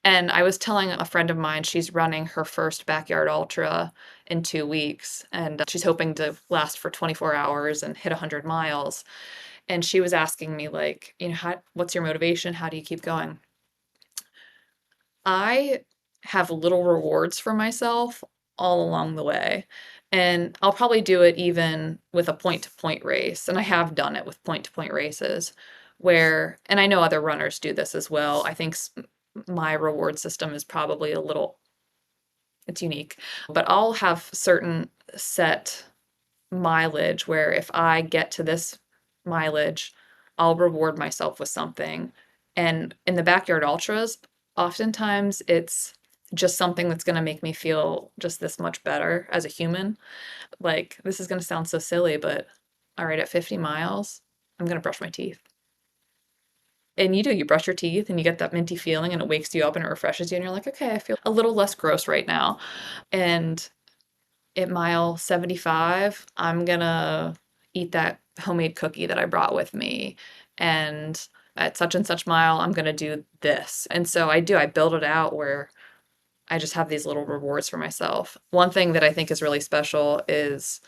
And I was telling a friend of mine, she's running her first backyard ultra in 2 weeks, and she's hoping to last for 24 hours and hit 100 miles. And she was asking me, like, what's your motivation? How do you keep going? I have little rewards for myself all along the way. And I'll probably do it even with a point to point race. And I have done it with point to point races and I know other runners do this as well. I think my reward system is probably it's unique, but I'll have certain set mileage where if I get to this mileage, I'll reward myself with something. And in the backyard ultras, oftentimes it's just something that's going to make me feel just this much better as a human. Like, this is going to sound so silly, but all right, at 50 miles, I'm going to brush my teeth. And you brush your teeth and you get that minty feeling and it wakes you up and it refreshes you. And you're like, okay, I feel a little less gross right now. And at mile 75, I'm gonna eat that homemade cookie that I brought with me. And at such and such mile, I'm gonna do this. And so I build it out where I just have these little rewards for myself. One thing that I think is really special is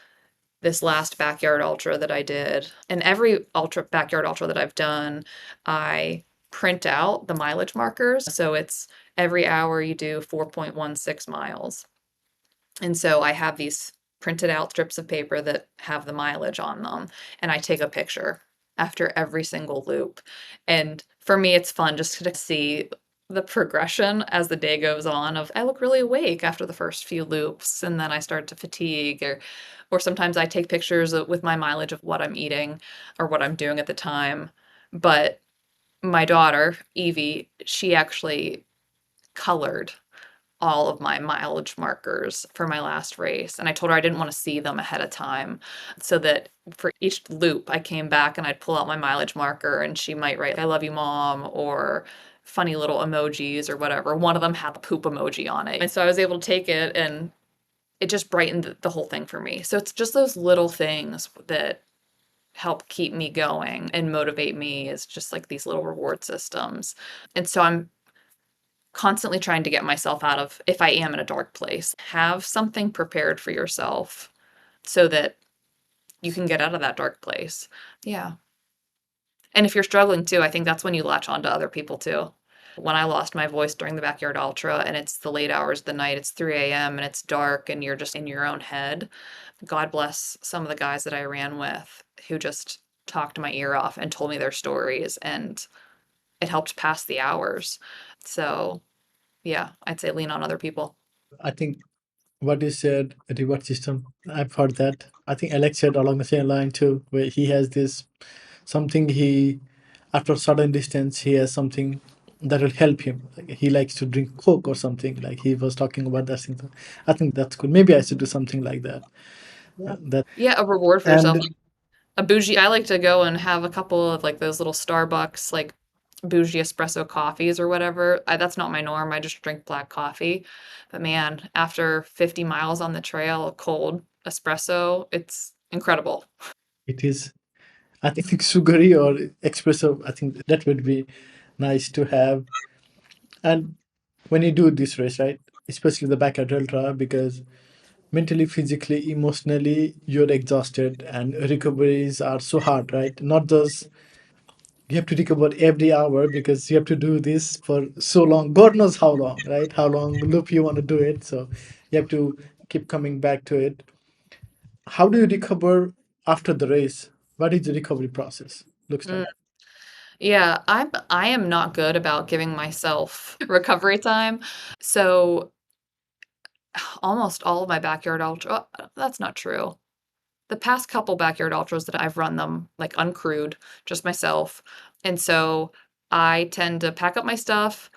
this last backyard ultra that I did. And every backyard ultra that I've done, I print out the mileage markers. So it's every hour you do 4.16 miles. And so I have these printed out strips of paper that have the mileage on them, and I take a picture after every single loop. And for me, it's fun just to see the progression as the day goes on of I look really awake after the first few loops and then I start to fatigue or sometimes I take pictures with my mileage of what I'm eating or what I'm doing at the time. But my daughter, Evie, she actually colored all of my mileage markers for my last race. And I told her I didn't want to see them ahead of time so that for each loop I came back and I'd pull out my mileage marker and she might write, I love you, mom, or funny little emojis or whatever. One of them had the poop emoji on it. And so I was able to take it and it just brightened the whole thing for me. So it's just those little things that help keep me going and motivate me, is just like these little reward systems. And so I'm constantly trying to get myself out of, if I am in a dark place, have something prepared for yourself so that you can get out of that dark place. Yeah. And if you're struggling too, I think that's when you latch on to other people too. When I lost my voice during the backyard ultra and it's the late hours of the night, it's 3 a.m. and it's dark and you're just in your own head, God bless some of the guys that I ran with who just talked my ear off and told me their stories, and it helped pass the hours. So, yeah, I'd say lean on other people. I think what you said, a reward system, I've heard that. I think Alex said along the same line too, where he has this something he, after a certain distance, he has something that will help him. Like he likes to drink Coke or something. Like he was talking about that thing. I think that's cool. Maybe I should do something like that. That Yeah, a reward for yourself. and A bougie, I like to go and have a couple of like those little Starbucks, like bougie espresso coffees or whatever. That's not my norm. I just drink black coffee. But man, after 50 miles on the trail, cold espresso, it's incredible. it is. I think sugary or espresso. I think that would be nice to have. And when you do this race, right, especially the backyard ultra, because mentally, physically, emotionally, you're exhausted and recoveries are so hard, right? Not just you have to recover every hour because you have to do this for so long. God knows how long, right? How long loop you want to do it. So you have to keep coming back to it. How do you recover after the race? What is the recovery process? Looks Mm. like. Yeah, I am not good about giving myself recovery time. So almost all of my backyard ultra, that's not true. The past couple backyard ultras that I've run them like uncrewed, just myself. And so I tend to pack up my stuff,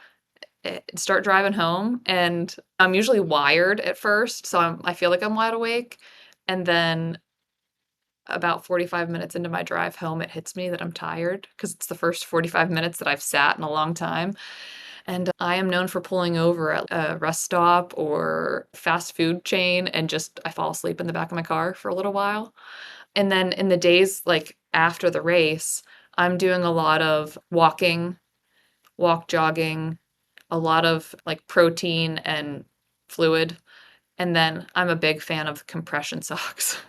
start driving home, and I'm usually wired at first, so I feel like I'm wide awake. And then about 45 minutes into my drive home, it hits me that I'm tired because it's the first 45 minutes that I've sat in a long time. And I am known for pulling over at a rest stop or fast food chain and just I fall asleep in the back of my car for a little while. And then in the days like after the race, I'm doing a lot of walking, walk jogging, a lot of like protein and fluid. And then I'm a big fan of compression socks.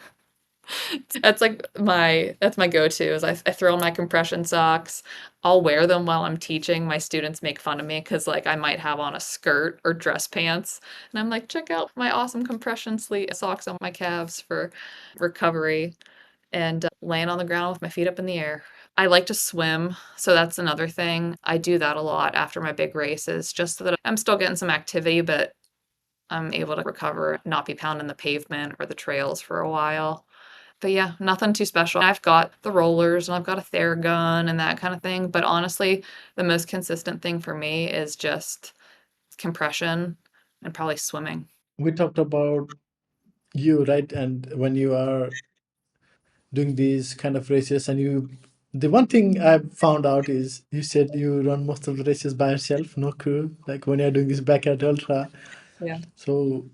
That's my go-to is I throw on my compression socks. I'll wear them while I'm teaching. My students make fun of me because like I might have on a skirt or dress pants. And I'm like, check out my awesome compression sleeve socks on my calves for recovery, and laying on the ground with my feet up in the air. I like to swim, so that's another thing. I do that a lot after my big races, just so that I'm still getting some activity, but I'm able to recover, not be pounding the pavement or the trails for a while. But yeah, nothing too special. I've got the rollers and I've got a Theragun and that kind of thing. But honestly, the most consistent thing for me is just compression and probably swimming. We talked about you, right? And when you are doing these kind of races, and you, the one thing I found out is you said you run most of the races by yourself, no crew, like when you're doing this backyard ultra. Yeah. So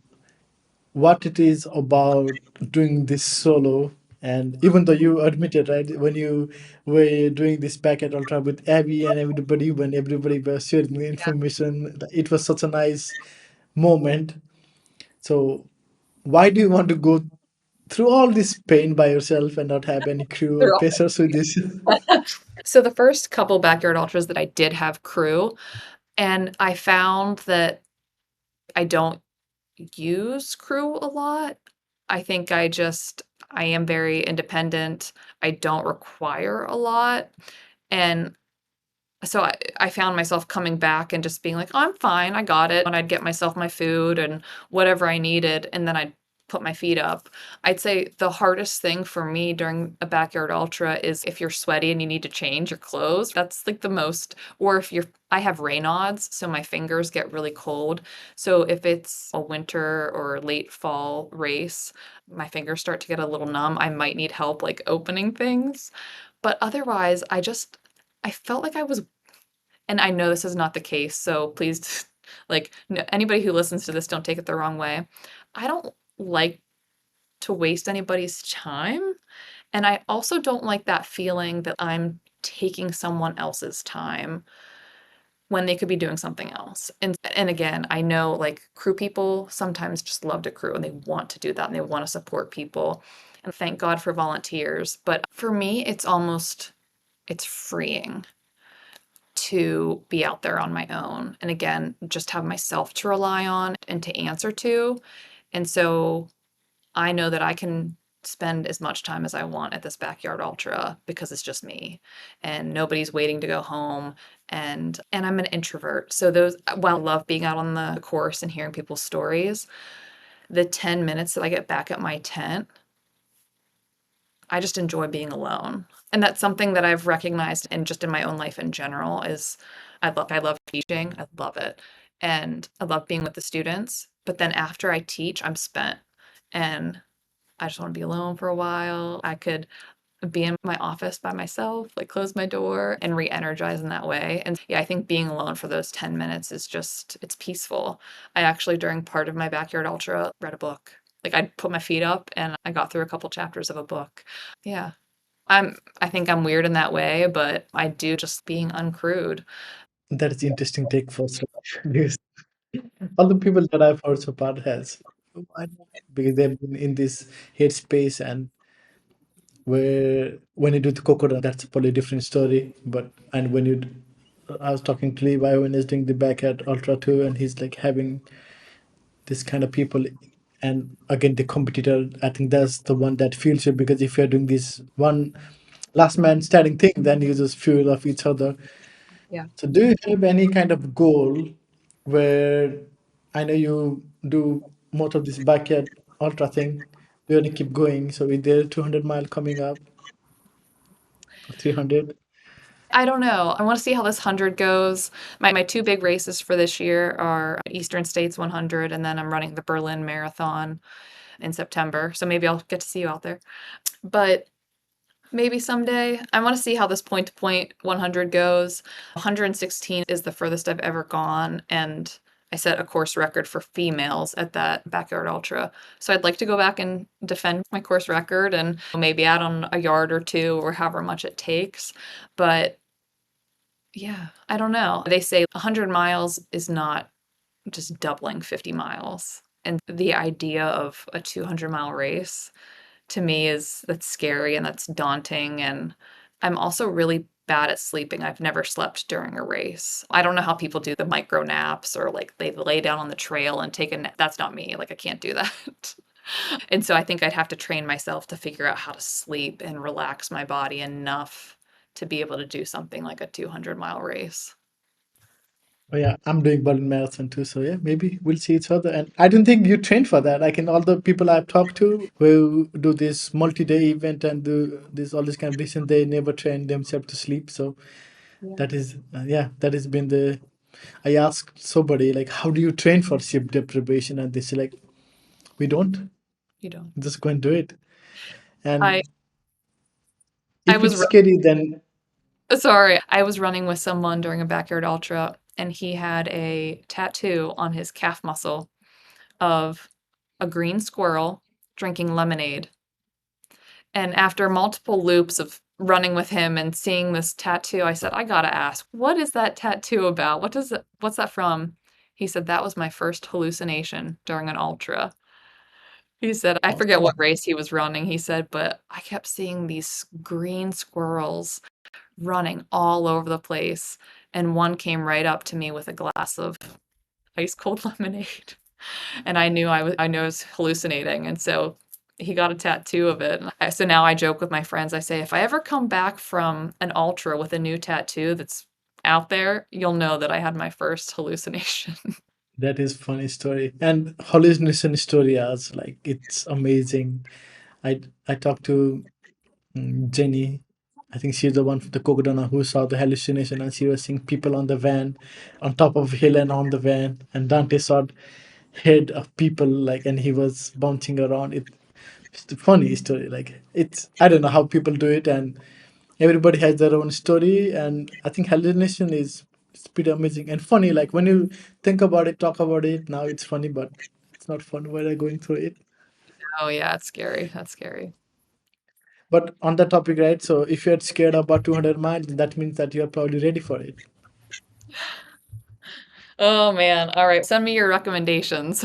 what it is about doing this solo, and even though you admitted, right, when you were doing this backyard ultra with Abby and everybody, when everybody was sharing the Yeah. information, it was such a nice moment. So why do you want to go through all this pain by yourself and not have any crew or They're all pacers with this? So the first couple backyard ultras that I did have crew, and I found that I don't use crew a lot. I think I am very independent. I don't require a lot. And so I found myself coming back and just being like, "Oh, I'm fine, I got it," and I'd get myself my food and whatever I needed, and then I'd put my feet up. I'd say the hardest thing for me during a backyard ultra is if you're sweaty and you need to change your clothes. That's, like, the most, or if you're I have Raynaud's, so my fingers get really cold. So if it's a winter or late fall race, my fingers start to get a little numb. I might need help, like, opening things. But otherwise, I felt like I was, and I know this is not the case, so please, like, anybody who listens to this, don't take it the wrong way. I don't like to waste anybody's time. And I also don't like that feeling that I'm taking someone else's time when they could be doing something else. And again, I know like crew people sometimes just love to crew and they want to do that and they want to support people. And thank God for volunteers. But for me, it's freeing to be out there on my own. And again, just have myself to rely on and to answer to. And so I know that I can spend as much time as I want at this backyard ultra because it's just me and nobody's waiting to go home, and I'm an introvert. So those, while I love being out on the course and hearing people's stories, the 10 minutes that I get back at my tent, I just enjoy being alone. And that's something that I've recognized and just in my own life in general is I love teaching. I love it. And I love being with the students, but then after I teach, I'm spent and I just want to be alone for a while. I could be in my office by myself, like close my door and re-energize in that way. And yeah, I think being alone for those 10 minutes is just, it's peaceful. I actually, during part of my backyard ultra, read a book. Like I put my feet up and I got through a couple chapters of a book. Yeah. I think I'm weird in that way, but I do just being uncrewed. That is interesting take first. Because all the people that I've heard so far has, I don't know, because they've been in this headspace, and where when you do the coconut, that's probably a different story. But and when you, I was talking to Levi when he's doing the back at Ultra too, and he's like having this kind of people, and again the competitor. I think that's the one that fuels you, because if you're doing this one last man standing thing, then you just fuel off each other. Yeah. So, do you have any kind of goal where I know you do most of this backyard ultra thing? Do you want to keep going? So, is there 200 mile coming up or 300? I don't know. I want to see how this 100 goes. My two big races for this year are Eastern States 100, and then I'm running the Berlin Marathon in September. So maybe I'll get to see you out there. But maybe someday. I want to see how this point to point 100 goes. 116 is the furthest I've ever gone, and I set a course record for females at that backyard ultra. So I'd like to go back and defend my course record and maybe add on a yard or two or however much it takes. But yeah, I don't know. They say 100 miles is not just doubling 50 miles. And the idea of a 200-mile race to me is that's scary and that's daunting. And I'm also really bad at sleeping. I've never slept during a race. I don't know how people do the micro naps or like they lay down on the trail and take a nap. That's not me. Like I can't do that. And so I think I'd have to train myself to figure out how to sleep and relax my body enough to be able to do something like a 200-mile race. Oh yeah, I'm doing Berlin Marathon too. So yeah, maybe we'll see each other. And I don't think you trained for that. Like in all the people I've talked to who do this multi-day event and do this all this kind of distance, they never train themselves to sleep. So Yeah. that is yeah, that has been the. I asked somebody like, how do you train for sleep deprivation? And they say like, we don't. You don't. Just go and do it. I And I if was it's scary, then sorry, I was running with someone during a backyard ultra, and he had a tattoo on his calf muscle of a green squirrel drinking lemonade. And after multiple loops of running with him and seeing this tattoo, I said, I gotta ask, what is that tattoo about? What's that from? He said, that was my first hallucination during an ultra. He said, I forget what race he was running, he said, but I kept seeing these green squirrels running all over the place, and one came right up to me with a glass of ice cold lemonade, and I knew I was hallucinating, and so he got a tattoo of it. So now I joke with my friends. I say, if I ever come back from an ultra with a new tattoo that's out there, you'll know that I had my first hallucination. that is funny story. And hallucination story as like it's amazing. I talked to Jenny. I think she's the one from the Kokodana who saw the hallucination, and she was seeing people on the van, on top of a hill and on the van, and Dante saw head of people like, and he was bouncing around. It's a funny story. Like it's I don't know how people do it, and everybody has their own story. And I think hallucination is it's pretty amazing and funny. Like when you think about it, talk about it, now it's funny, but it's not fun when I'm going through it. Oh, yeah, it's scary. That's scary. But on that topic, right? So if you're scared about 200 miles, that means that you're probably ready for it. Oh, man. All right. Send me your recommendations.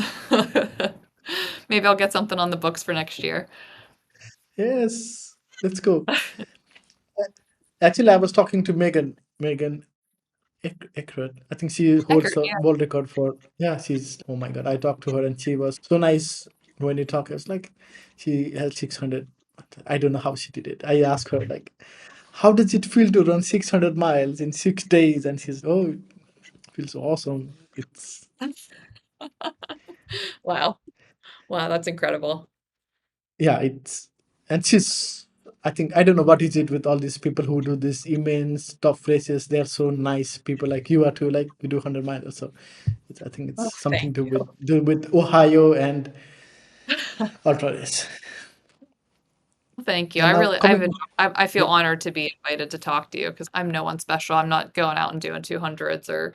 Maybe I'll get something on the books for next year. Yes, let's go. Actually, I was talking to Megan Eckert. I think she holds Eckert, the yeah. world record for. Yeah, she's. Oh my God, I talked to her and she was so nice when you talk. It's like she has 600. I don't know how she did it. I asked her like, how does it feel to run 600 miles in 6 days? And she's, oh, it feels awesome. It's Wow. Wow, that's incredible. yeah, it's and she's. I think I don't know what is it with all these people who do this immense tough races. They're so nice people like you are too. Like we do 100 miles, so I think it's Oh, something thank to you. do with Ohio and ultra race. Thank you. And I now really, coming, I feel yeah, honored to be invited to talk to you because I'm no one special. I'm not going out and doing 200s or,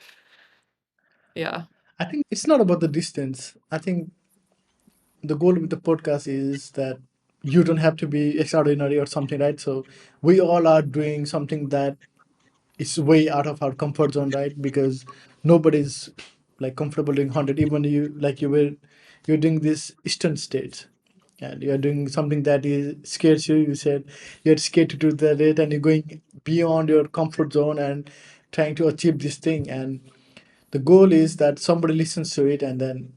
yeah. I think it's not about the distance. I think the goal with the podcast is that you don't have to be extraordinary or something, right? So we all are doing something that is way out of our comfort zone, right? Because nobody's like comfortable doing 100. Even you, like you're doing this eastern states, and you're doing something that is scares you. You said you're scared to do that, rate, and you're going beyond your comfort zone and trying to achieve this thing. And the goal is that somebody listens to it and then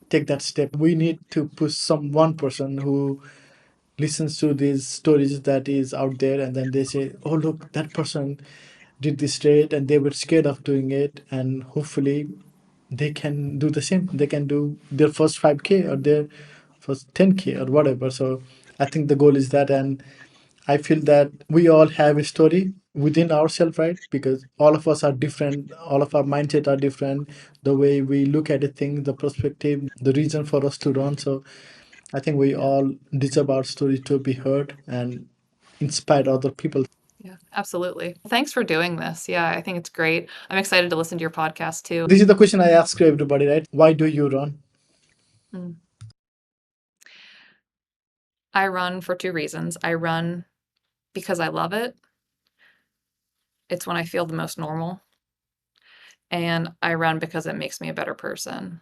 take that step. We need to push some one person who listens to these stories that is out there, and then they say, oh look, that person did this trade and they were scared of doing it, and hopefully they can do the same. They can do their first 5K or their first 10K or whatever. So I think the goal is that. And I feel that we all have a story within ourselves, right? Because all of us are different, all of our mindset are different, the way we look at a thing, the perspective, the reason for us to run. So I think we Yeah. all deserve our story to be heard and inspire other people. Yeah, absolutely. Thanks for doing this. Yeah, I think it's great. I'm excited to listen to your podcast too. This is the question I ask to everybody, right? Why do you run? Mm. I run for two reasons. I run because I love it. It's when I feel the most normal. And I run because it makes me a better person.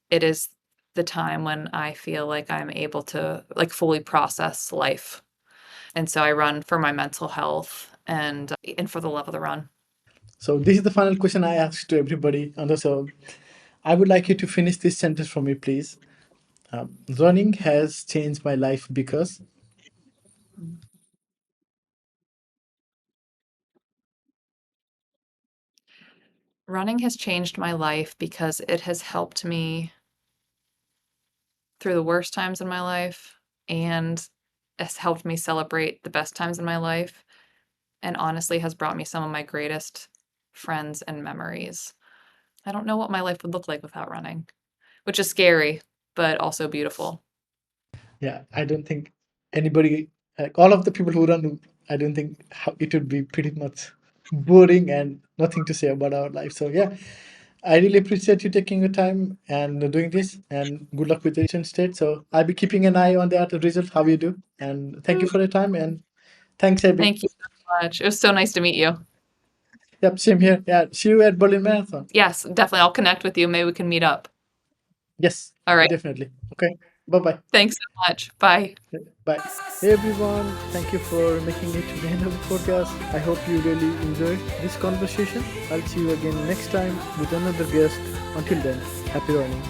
It is the time when I feel like I'm able to like fully process life. And so I run for my mental health and for the love of the run. So this is the final question I ask to everybody. And so I would like you to finish this sentence for me, please. Running has changed my life because. Mm. Running has changed my life because it has helped me through the worst times in my life and has helped me celebrate the best times in my life and honestly has brought me some of my greatest friends and memories. I don't know what my life would look like without running, which is scary, but also beautiful. Yeah, I don't think anybody, like all of the people who run, I don't think how it would be pretty much boring and nothing to say about our life. So yeah, I really appreciate you taking your time and doing this, and good luck with the Eastern State. So I'll be keeping an eye on that result, how you do. And thank you for your time, and thanks, Abby. Thank you so much. It was so nice to meet you. Yep, same here. Yeah, see you at Berlin Marathon. Yes, definitely. I'll connect with you. Maybe we can meet up. Yes, All right. definitely. Okay, bye bye. Thanks so much. Bye. Bye. Hey everyone, thank you for making it to the end of the podcast. I hope you really enjoyed this conversation. I'll see you again next time with another guest. Until then, happy running.